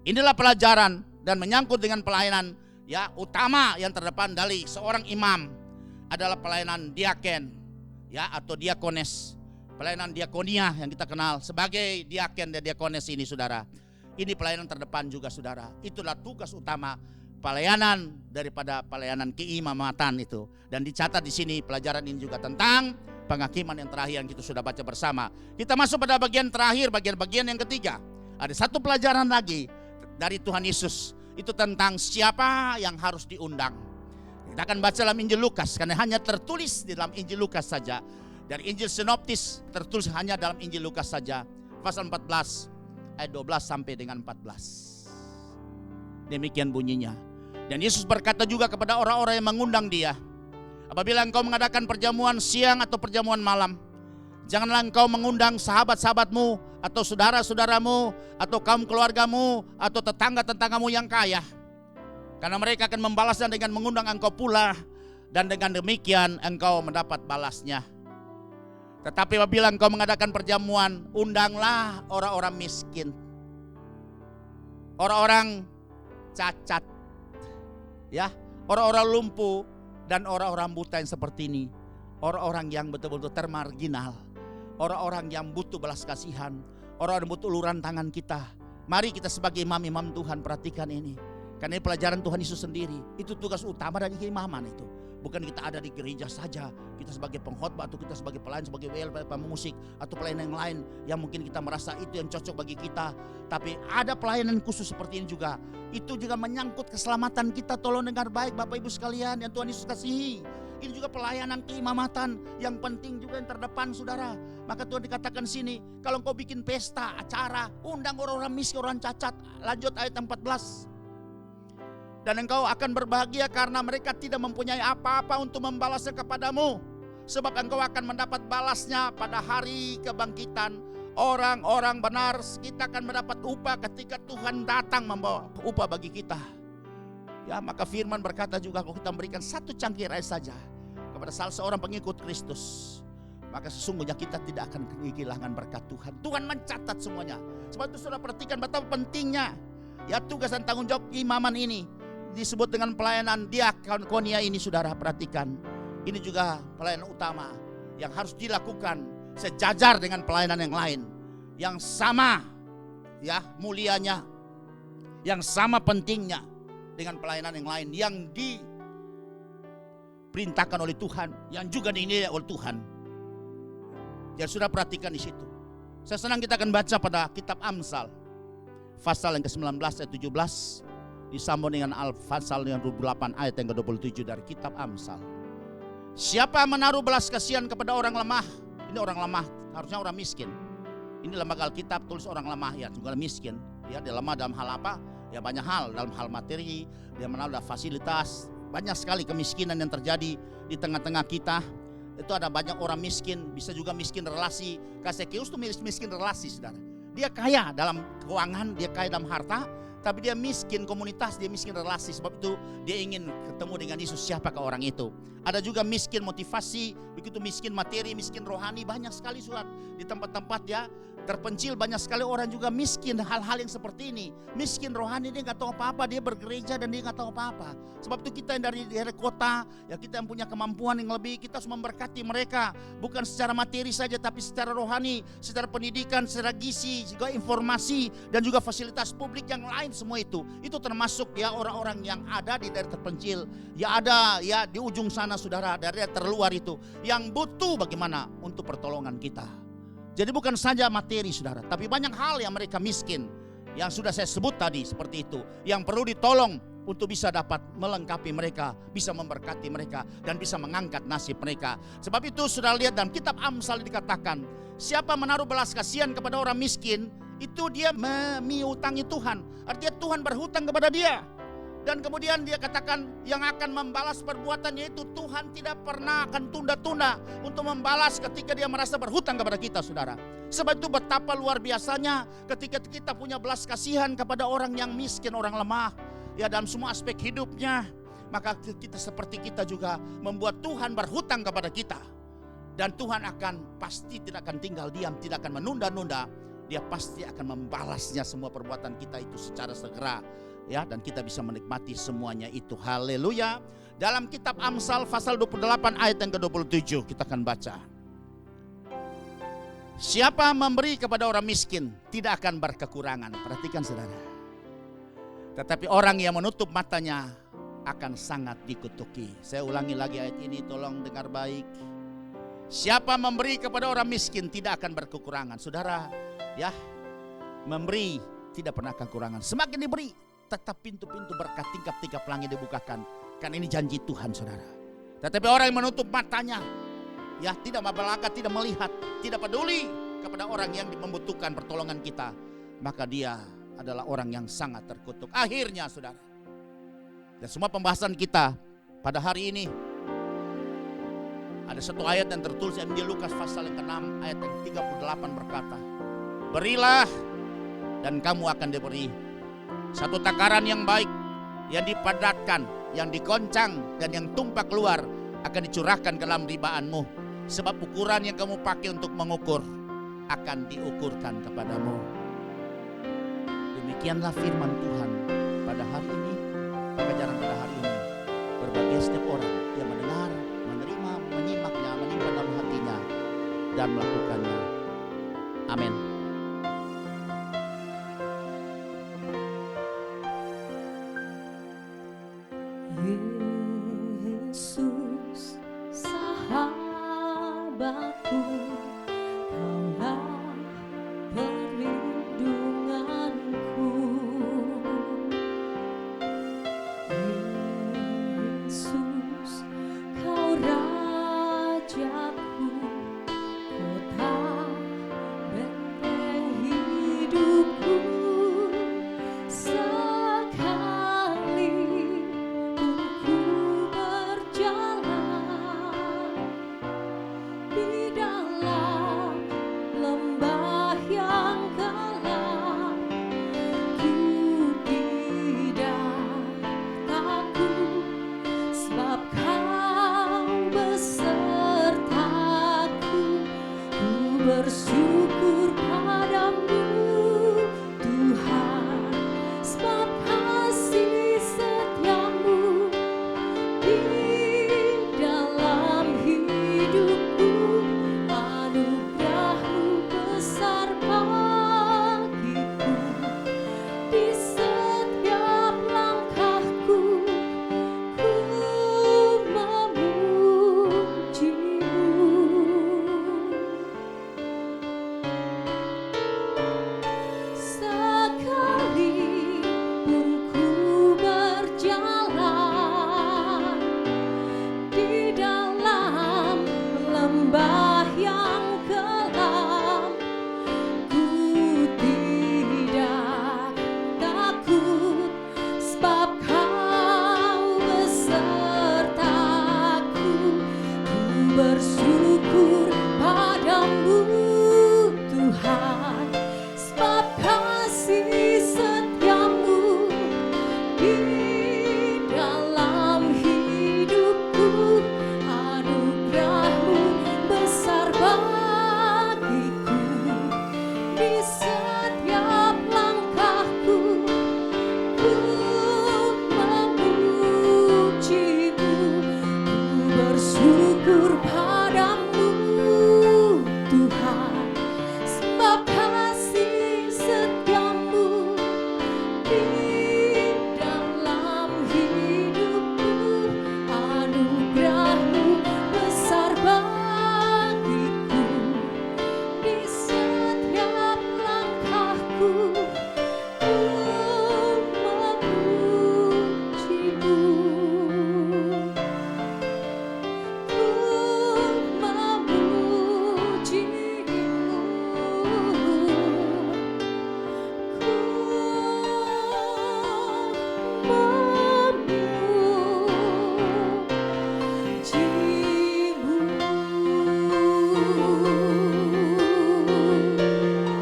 Inilah pelajaran dan menyangkut dengan pelayanan ya utama yang terdepan dari seorang imam adalah pelayanan diaken ya atau diakones. Pelayanan diakonia yang kita kenal sebagai diaken dan diakones ini saudara. Ini pelayanan terdepan juga saudara. Itulah tugas utama pelayanan daripada pelayanan keimamatan itu. Dan dicatat di sini pelajaran ini juga tentang penghakiman yang terakhir yang kita sudah baca bersama. Kita masuk pada bagian terakhir, bagian yang ketiga. Ada satu pelajaran lagi dari Tuhan Yesus, itu tentang siapa yang harus diundang. Kita akan baca dalam Injil Lukas, karena hanya tertulis di dalam Injil Lukas saja. Dari Injil Sinoptis tertulis hanya dalam Injil Lukas saja. Pasal 14 ayat 12 sampai dengan 14. Demikian bunyinya. Dan Yesus berkata juga kepada orang-orang yang mengundang dia, apabila engkau mengadakan perjamuan siang atau perjamuan malam, janganlah engkau mengundang sahabat-sahabatmu atau saudara-saudaramu atau kaum keluargamu atau tetangga-tetanggamu yang kaya. Karena mereka akan membalasnya dengan mengundang engkau pula, dan dengan demikian engkau mendapat balasnya. Tetapi apabila engkau mengadakan perjamuan, undanglah orang-orang miskin, orang-orang cacat, ya, orang-orang lumpuh dan orang-orang buta yang seperti ini. Orang-orang yang betul-betul termarginal, orang-orang yang butuh belas kasihan, orang-orang yang butuh uluran tangan kita. Mari kita sebagai imam-imam Tuhan perhatikan ini. Karena ini pelajaran Tuhan Yesus sendiri. Itu tugas utama dari keimaman itu. Bukan kita ada di gereja saja, kita sebagai pengkhotbah atau kita sebagai pelayan, sebagai pemusik atau pelayanan yang lain yang mungkin kita merasa itu yang cocok bagi kita. Tapi ada pelayanan khusus seperti ini juga. Itu juga menyangkut keselamatan kita. Tolong dengar baik Bapak Ibu sekalian yang Tuhan Yesus kasihi. Ini juga pelayanan keimamatan yang penting juga yang terdepan, saudara. Maka Tuhan dikatakan sini, kalau engkau bikin pesta, acara, undang orang-orang miskin, orang cacat. Lanjut ayat 14. Dan engkau akan berbahagia karena mereka tidak mempunyai apa-apa untuk membalasnya kepadamu. Sebab engkau akan mendapat balasnya pada hari kebangkitan. Orang-orang benar, kita akan mendapat upah ketika Tuhan datang membawa upah bagi kita. Ya, maka firman berkata juga, kalau kita memberikan satu cangkir air saja kepada salah seorang pengikut Kristus, maka sesungguhnya kita tidak akan kehilangan berkat Tuhan. Tuhan mencatat semuanya. Sebab itu sudah perhatikan betapa pentingnya ya tugas dan tanggung jawab imaman ini. Disebut dengan pelayanan diakonia ini, saudara perhatikan. Ini juga pelayanan utama yang harus dilakukan sejajar dengan pelayanan yang lain. Yang sama ya mulianya, yang sama pentingnya dengan pelayanan yang lain. Yang diperintahkan oleh Tuhan, yang juga dinilai oleh Tuhan. Jadi sudah perhatikan di situ. Saya senang kita akan baca pada kitab Amsal. Pasal yang ke-19 ayat 17. Disambung dengan Al-Fasal yang 28 ayat yang ke-27 dari kitab Amsal. Siapa menaruh belas kasihan kepada orang lemah? Ini orang lemah, harusnya orang miskin. Ini lembaga Alkitab tulis orang lemah, ya juga miskin. Ya, dia lemah dalam hal apa? Ya banyak hal, dalam hal materi, dia menaruh fasilitas. Banyak sekali kemiskinan yang terjadi di tengah-tengah kita. Itu ada banyak orang miskin, bisa juga miskin relasi. Kasekius itu miskin relasi, saudara. Dia kaya dalam keuangan, dia kaya dalam harta, tapi dia miskin komunitas, dia miskin relasi. Sebab itu dia ingin ketemu dengan Yesus. Siapakah orang itu? Ada juga miskin motivasi, begitu miskin materi, miskin rohani. Banyak sekali surat di tempat-tempat ya terpencil, banyak sekali orang juga miskin hal-hal yang seperti ini. Miskin rohani, dia gak tahu apa-apa, dia bergereja dan dia gak tahu apa-apa. Sebab itu kita yang dari daerah kota, ya kita yang punya kemampuan yang lebih, kita harus memberkati mereka. Bukan secara materi saja, tapi secara rohani, secara pendidikan, secara gizi, juga informasi, dan juga fasilitas publik yang lain. Semua itu termasuk ya orang-orang yang ada di daerah terpencil, ya ada ya di ujung sana, saudara, daerah terluar itu, yang butuh bagaimana untuk pertolongan kita. Jadi bukan saja materi, saudara, tapi banyak hal yang mereka miskin, yang sudah saya sebut tadi seperti itu, yang perlu ditolong untuk bisa dapat melengkapi mereka, bisa memberkati mereka, dan bisa mengangkat nasib mereka. Sebab itu sudah lihat dalam kitab Amsal dikatakan, siapa menaruh belas kasihan kepada orang miskin, itu dia memiutangi Tuhan. Artinya Tuhan berhutang kepada dia. Dan kemudian dia katakan yang akan membalas perbuatannya itu, Tuhan tidak pernah akan tunda-tunda untuk membalas ketika dia merasa berhutang kepada kita, saudara. Sebab itu betapa luar biasanya ketika kita punya belas kasihan kepada orang yang miskin, orang lemah, ya dalam semua aspek hidupnya. Maka kita seperti kita juga membuat Tuhan berhutang kepada kita. Dan Tuhan pasti tidak akan tinggal diam, tidak akan menunda-nunda. Dia pasti akan membalasnya semua perbuatan kita itu secara segera. Ya, dan kita bisa menikmati semuanya itu. Haleluya. Dalam kitab Amsal pasal 28 ayat yang ke-27 kita akan baca. Siapa memberi kepada orang miskin tidak akan berkekurangan. Perhatikan, saudara. Tetapi orang yang menutup matanya akan sangat dikutuki. Saya ulangi lagi ayat ini, tolong dengar baik. Siapa memberi kepada orang miskin tidak akan berkekurangan. Saudara, ya, memberi tidak pernah kekurangan. Semakin diberi, tetap pintu-pintu berkat, tingkap-tingkap langit dibukakan. Karena ini janji Tuhan, saudara. Tetapi orang yang menutup matanya, ya tidak membelaka, tidak melihat, tidak peduli kepada orang yang membutuhkan pertolongan kita, maka dia adalah orang yang sangat terkutuk. Akhirnya, saudara, dan semua pembahasan kita pada hari ini, ada satu ayat yang tertulis di Lukas pasal yang ke-6 ayat yang 38 berkata, berilah dan kamu akan diberi. Satu takaran yang baik, yang dipadatkan, yang dikoncang, dan yang tumpah keluar akan dicurahkan ke dalam ribaanmu. Sebab ukuran yang kamu pakai untuk mengukur akan diukurkan kepadamu. Demikianlah firman Tuhan pada hari ini, pengajaran pada hari ini. Berbagai setiap orang yang mendengar, menerima, menyimaknya, menyimpan dalam hatinya, dan melakukannya. Amin.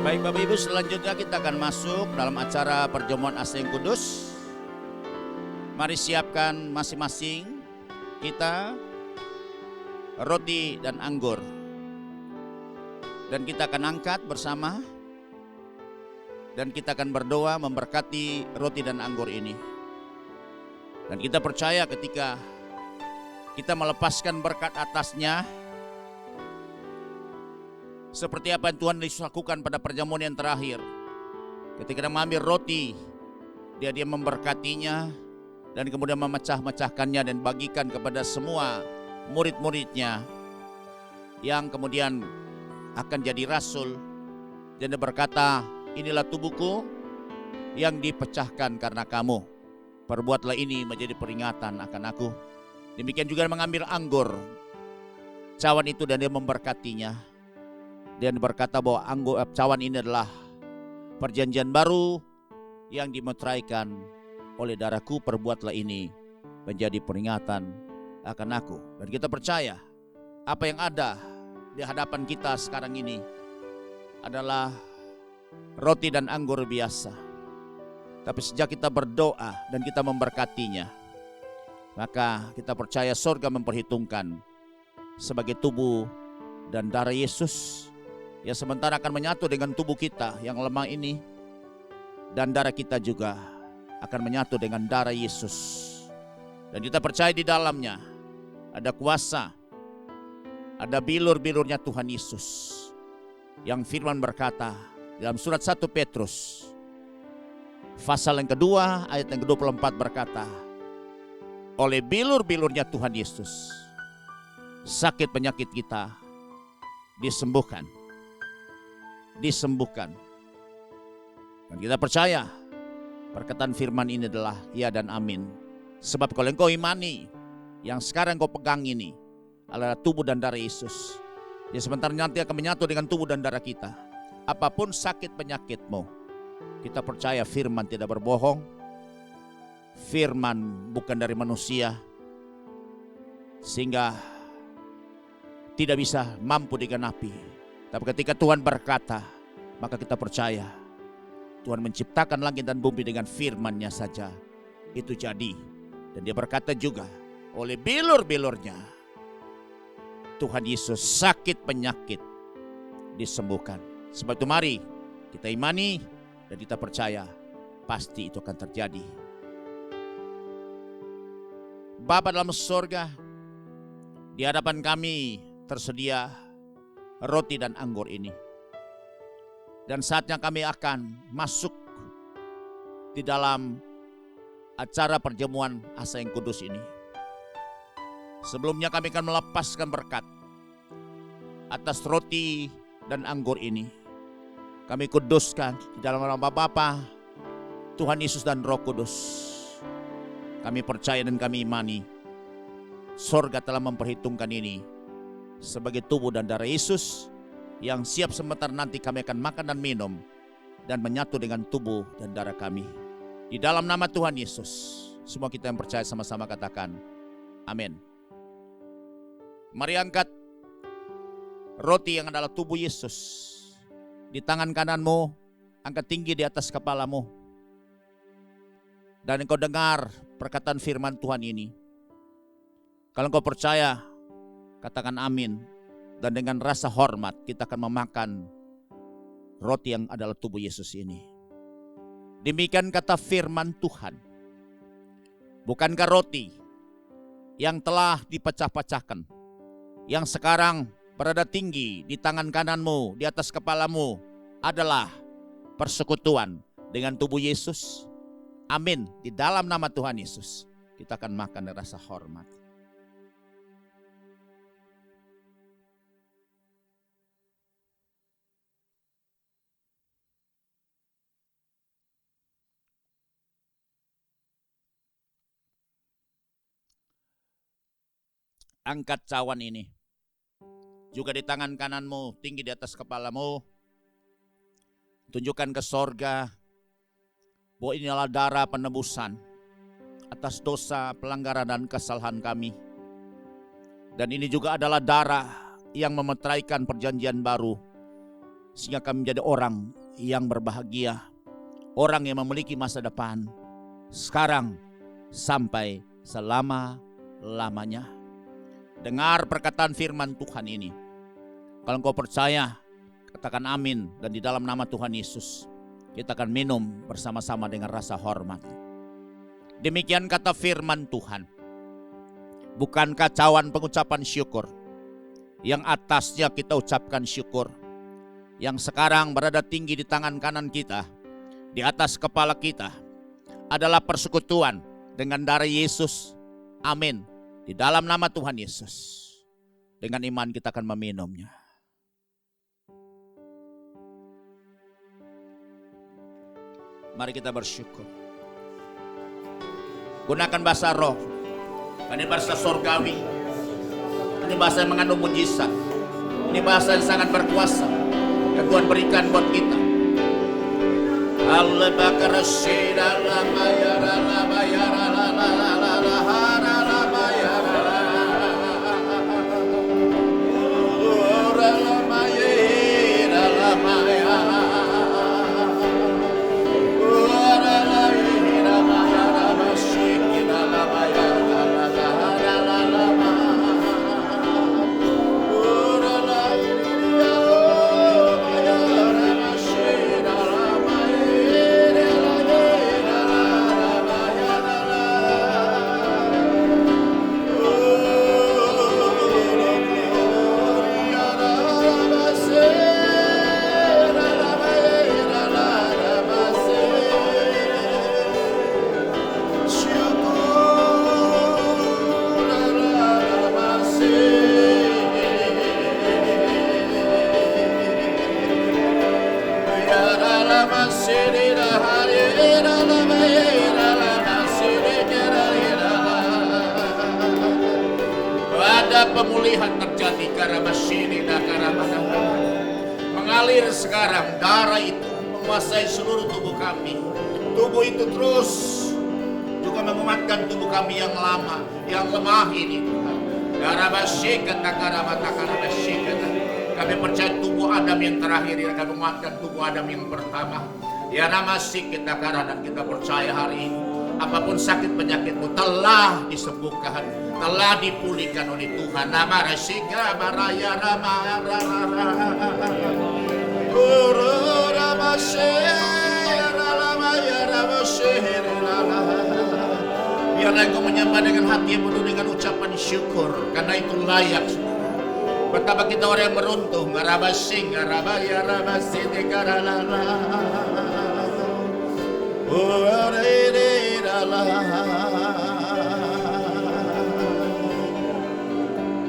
Baik Bapak Ibu, selanjutnya kita akan masuk dalam acara perjamuan Asing Kudus. Mari siapkan masing-masing kita roti dan anggur. Dan kita akan angkat bersama. Dan kita akan berdoa memberkati roti dan anggur ini. Dan kita percaya ketika kita melepaskan berkat atasnya, seperti apa yang Tuhan Yesus lakukan pada perjamuan yang terakhir. Ketika dia mengambil roti, dia memberkatinya dan kemudian memecah-mecahkannya dan bagikan kepada semua murid-muridnya yang kemudian akan jadi rasul. Dan dia berkata, inilah tubuhku yang dipecahkan karena kamu. Perbuatlah ini menjadi peringatan akan aku. Demikian juga mengambil anggur, cawan itu, dan dia memberkatinya. Dan berkata bahwa cawan ini adalah perjanjian baru yang dimeteraikan oleh darahku. Perbuatlah ini menjadi peringatan akan aku. Dan kita percaya apa yang ada di hadapan kita sekarang ini adalah roti dan anggur biasa. Tapi sejak kita berdoa dan kita memberkatinya, maka kita percaya surga memperhitungkan sebagai tubuh dan darah Yesus, yang sementara akan menyatu dengan tubuh kita yang lemah ini, dan darah kita juga akan menyatu dengan darah Yesus. Dan kita percaya di dalamnya ada kuasa, ada bilur-bilurnya Tuhan Yesus. Yang firman berkata dalam surat 1 Petrus pasal yang kedua ayat yang ke-24 berkata, oleh bilur-bilurnya Tuhan Yesus sakit penyakit kita disembuhkan. Disembuhkan. Dan kita percaya perkataan firman ini adalah ya dan amin. Sebab kalau engkau imani, yang sekarang engkau pegang ini adalah tubuh dan darah Yesus. Ya sebentar nanti akan menyatu dengan tubuh dan darah kita. Apapun sakit penyakitmu, kita percaya firman tidak berbohong. Firman bukan dari manusia, sehingga tidak bisa mampu digenapi. Tapi ketika Tuhan berkata, maka kita percaya Tuhan menciptakan langit dan bumi dengan firman-Nya saja. Itu jadi. Dan dia berkata juga, oleh bilur-bilurnya Tuhan Yesus sakit penyakit disembuhkan. Sebab itu mari kita imani dan kita percaya pasti itu akan terjadi. Bapa dalam surga, di hadapan kami tersedia roti dan anggur ini. Dan saatnya kami akan masuk di dalam acara perjamuan asa yang kudus ini. Sebelumnya kami akan melepaskan berkat atas roti dan anggur ini. Kami kuduskan di dalam nama Bapa, Tuhan Yesus dan Roh Kudus. Kami percaya dan kami imani sorga telah memperhitungkan ini sebagai tubuh dan darah Yesus yang siap sebentar nanti kami akan makan dan minum dan menyatu dengan tubuh dan darah kami. Di dalam nama Tuhan Yesus, semua kita yang percaya sama-sama katakan amin. Mari angkat roti yang adalah tubuh Yesus di tangan kananmu, angkat tinggi di atas kepalamu. Dan engkau dengar perkataan firman Tuhan ini. Kalau engkau percaya, katakan amin. Dan dengan rasa hormat kita akan memakan roti yang adalah tubuh Yesus ini. Demikian kata firman Tuhan. Bukankah roti yang telah dipecah-pecahkan, yang sekarang berada tinggi di tangan kananmu, di atas kepalamu, adalah persekutuan dengan tubuh Yesus? Amin. Di dalam nama Tuhan Yesus kita akan makan dengan rasa hormat. Angkat cawan ini juga di tangan kananmu, tinggi di atas kepalamu. Tunjukkan ke sorga bahwa inilah darah penebusan atas dosa, pelanggaran dan kesalahan kami. Dan ini juga adalah darah yang memeteraikan perjanjian baru, sehingga kami menjadi orang yang berbahagia, orang yang memiliki masa depan sekarang sampai selama-lamanya. Dengar perkataan firman Tuhan ini. Kalau engkau percaya, katakan amin. Dan di dalam nama Tuhan Yesus kita akan minum bersama-sama dengan rasa hormat. Demikian kata firman Tuhan. Bukankah cawan pengucapan syukur yang atasnya kita ucapkan syukur, yang sekarang berada tinggi di tangan kanan kita, di atas kepala kita, adalah persekutuan dengan darah Yesus? Amin. Di dalam nama Tuhan Yesus, dengan iman kita akan meminumnya. Mari kita bersyukur. Gunakan bahasa roh. Ini bahasa surgawi. Ini bahasa yang mengandung mujizat. Ini bahasa yang sangat berkuasa yang Tuhan berikan buat kita. Allah bakar syeda la bayara la bayara la la la la la hara la bayara la ora la bayara la bayara ora la bayara masyikina la bayara la la hara la la ora la bayara masyina la bayara la bayara la Ada pemulihan terjadi mengalir sekarang. Darah itu menguasai seluruh tubuh kami. Tubuh itu terus juga menguatkan tubuh kami yang lama, yang lemah ini. Kami percaya tubuh Adam yang terakhir yang akan menguatkan tubuh Adam yang pertama. Ya namasik kita karena kita percaya hari ini apapun sakit penyakitmu telah disembuhkan, telah dipulihkan oleh Tuhan. Nama Rasyika Baraya Rama biarlah engkau menyembah dengan hati yang penuh dengan ucapan syukur, karena itu layak. Betapa kita orang yang beruntung. Garabasing garabaya rabasini garalala.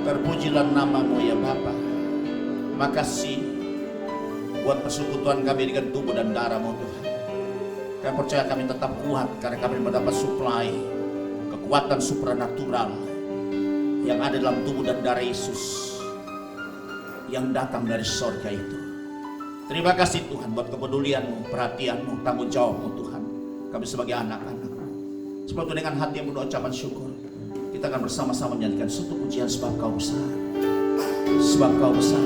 Terpujilah namamu ya Bapa. Makasih buat persekutuan kami dengan tubuh dan darahmu Tuhan. Kami percaya kami tetap kuat karena kami mendapat suplai kekuatan supranatural yang ada dalam tubuh dan darah Yesus yang datang dari surga itu. Terima kasih Tuhan buat kepedulianmu, perhatianmu, tanggung jawabmu Tuhan. Kami sebagai anak-anak, sebab itu dengan hati yang penuh ucapan syukur, kita akan bersama-sama menyanyikan suatu pujian sebab kau besar. Sebab kau besar.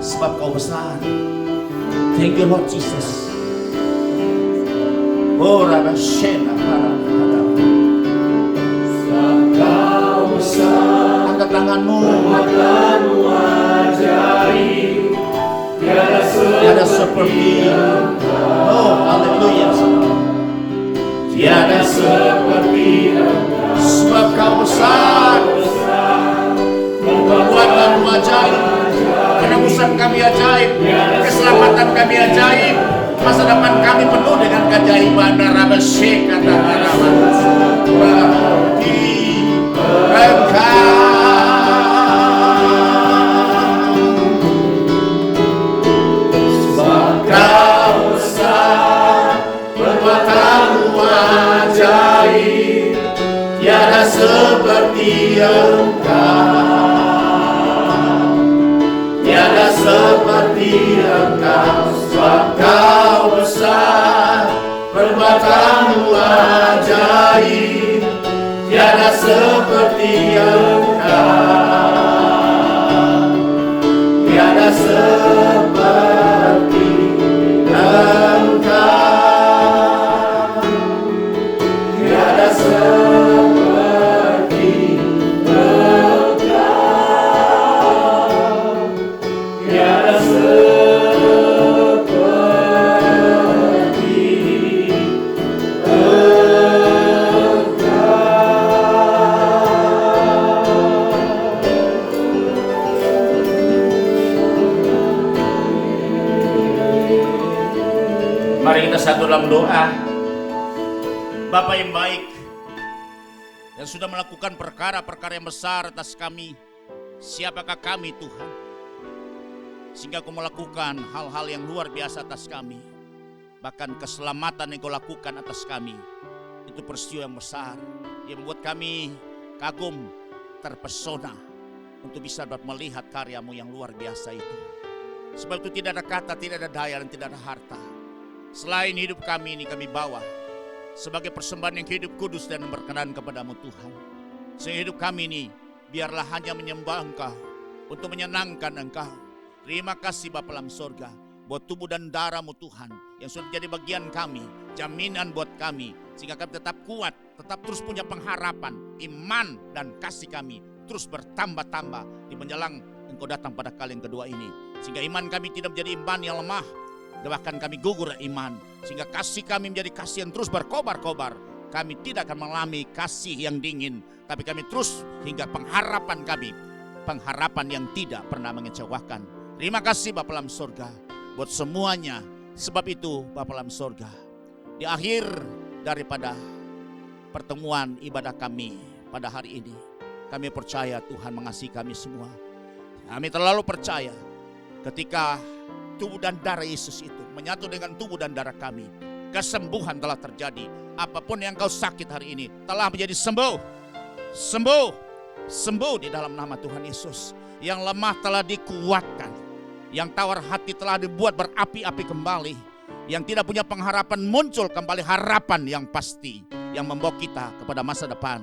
Sebab kau besar. Thank you Lord Jesus. Oh Rabashena sebab kau besar. Angkat tanganmu. Tanganmu ajaib. Tiada seperti Engkau. Oh haleluya. Tiada seperti Engkau. Sebab kau besar. Perbuatanmu ajaib. Penebusan kami ajaib. Keselamatan kami ajaib. Masa depan kami penuh dengan keajaiban. Rabashe kata harapan bagi Engkau. Sebab kau besar, perbuatanmu ajaib, tiada seperti Engkau. Tiada seperti Engkau. Sebab kau besar, perbuatanmu ajaib, tiada seperti Engkau. Tiada seperti Engkau. Tiada seperti Engkau. Tiada satu dalam doa. Bapa yang baik yang sudah melakukan perkara-perkara yang besar atas kami, siapakah kami Tuhan sehingga Kau melakukan hal-hal yang luar biasa atas kami. Bahkan keselamatan yang Kau lakukan atas kami itu peristiwa yang besar yang membuat kami kagum, terpesona untuk bisa dapat melihat karya-Mu yang luar biasa itu. Sebab itu tidak ada kata, tidak ada daya, dan tidak ada harta selain hidup kami ini kami bawa sebagai persembahan yang hidup, kudus, dan berkenan kepadamu Tuhan. Sehingga hidup kami ini biarlah hanya menyembah Engkau, untuk menyenangkan Engkau. Terima kasih Bapa dalam sorga buat tubuh dan darah-Mu Tuhan yang sudah menjadi bagian kami, jaminan buat kami, sehingga kami tetap kuat, tetap terus punya pengharapan, iman dan kasih kami terus bertambah-tambah di menjelang Engkau datang pada kali yang kedua ini. Sehingga iman kami tidak menjadi iman yang lemah, bahkan kami gugur iman, sehingga kasih kami menjadi kasih yang terus berkobar-kobar. Kami tidak akan mengalami kasih yang dingin, tapi kami terus hingga pengharapan kami, pengharapan yang tidak pernah mengecewakan. Terima kasih Bapa dalam sorga buat semuanya. Sebab itu Bapa dalam sorga, di akhir daripada pertemuan ibadah kami pada hari ini, kami percaya Tuhan mengasihi kami semua. Kami terlalu percaya ketika tubuh dan darah Yesus itu menyatu dengan tubuh dan darah kami. Kesembuhan telah terjadi. Apapun yang kau sakit hari ini telah menjadi sembuh. Sembuh. Sembuh di dalam nama Tuhan Yesus. Yang lemah telah dikuatkan. Yang tawar hati telah dibuat berapi-api kembali. Yang tidak punya pengharapan muncul kembali harapan yang pasti. Yang membawa kita kepada masa depan.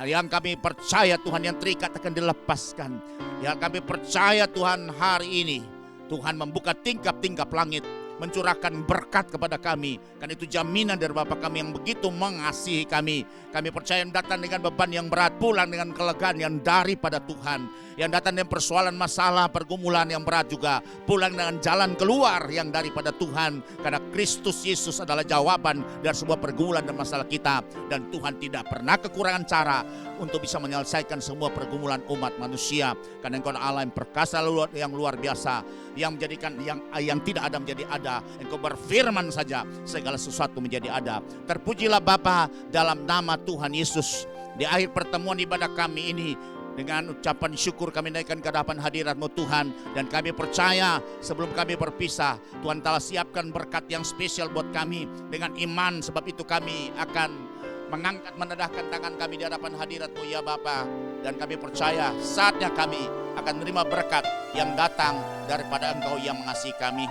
Yang kami percaya Tuhan yang terikat akan dilepaskan. Yang kami percaya Tuhan hari ini Tuhan membuka tingkap-tingkap langit, mencurahkan berkat kepada kami. Karena itu jaminan dari Bapa kami yang begitu mengasihi kami. Kami percaya yang datang dengan beban yang berat, pulang dengan kelegaan yang daripada Tuhan. Yang datang dengan persoalan, masalah, pergumulan yang berat juga, pulang dengan jalan keluar yang daripada Tuhan. Karena Kristus Yesus adalah jawaban dari semua pergumulan dan masalah kita. Dan Tuhan tidak pernah kekurangan cara untuk bisa menyelesaikan semua pergumulan umat manusia. Karena Engkau adalah Allah yang perkasa yang luar biasa, yang menjadikan yang tidak ada menjadi ada. Engkau berfirman saja segala sesuatu menjadi ada. Terpujilah Bapa dalam nama Tuhan Yesus. Di akhir pertemuan ibadah kami ini, dengan ucapan syukur kami naikkan ke hadapan hadirat-Mu Tuhan. Dan kami percaya sebelum kami berpisah, Tuhan telah siapkan berkat yang spesial buat kami. Dengan iman, sebab itu kami akan mengangkat, menedahkan tangan kami di hadapan hadirat-Mu ya Bapa. Dan kami percaya saatnya kami akan menerima berkat yang datang daripada Engkau yang mengasihi kami.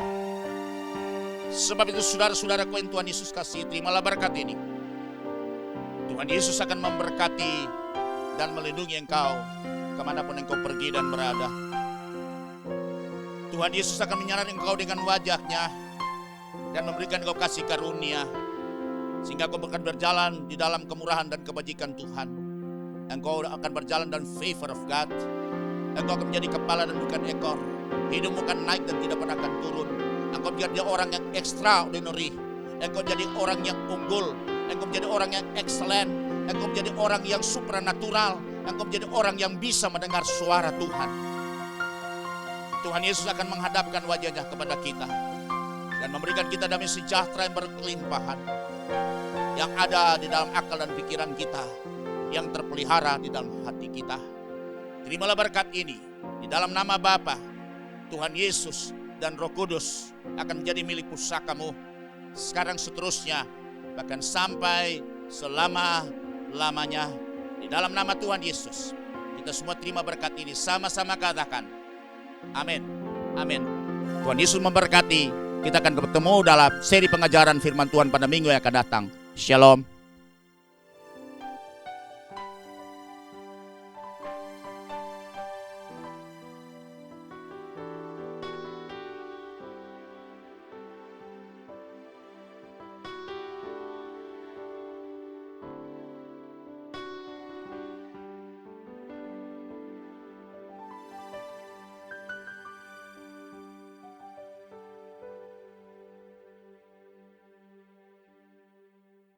Sebab itu saudara-saudaraku yang Tuhan Yesus kasih, terimalah berkat ini. Tuhan Yesus akan memberkati dan melindungi engkau kemanapun engkau pergi dan berada. Tuhan Yesus akan menyertai engkau dengan wajahnya dan memberikan engkau kasih karunia, sehingga engkau akan berjalan di dalam kemurahan dan kebajikan Tuhan. Engkau akan berjalan dalam favor of God. Engkau akan menjadi kepala dan bukan ekor. Hidupmu akan naik dan tidak pernah akan turun. Engkau menjadi orang yang extraordinary. Engkau jadi orang yang unggul. Engkau menjadi orang yang excellent. Engkau menjadi orang yang supranatural. Engkau menjadi orang yang bisa mendengar suara Tuhan. Tuhan Yesus akan menghadapkan wajahnya kepada kita dan memberikan kita damai sejahtera yang berkelimpahan, yang ada di dalam akal dan pikiran kita, yang terpelihara di dalam hati kita. Terimalah berkat ini di dalam nama Bapa, Tuhan Yesus dan Roh Kudus akan menjadi milik pusakamu sekarang, seterusnya, bahkan sampai selama-lamanya. Di dalam nama Tuhan Yesus, kita semua terima berkat ini, sama-sama katakan amin. Amin. Tuhan Yesus memberkati. Kita akan bertemu dalam seri pengajaran firman Tuhan pada minggu yang akan datang. Shalom.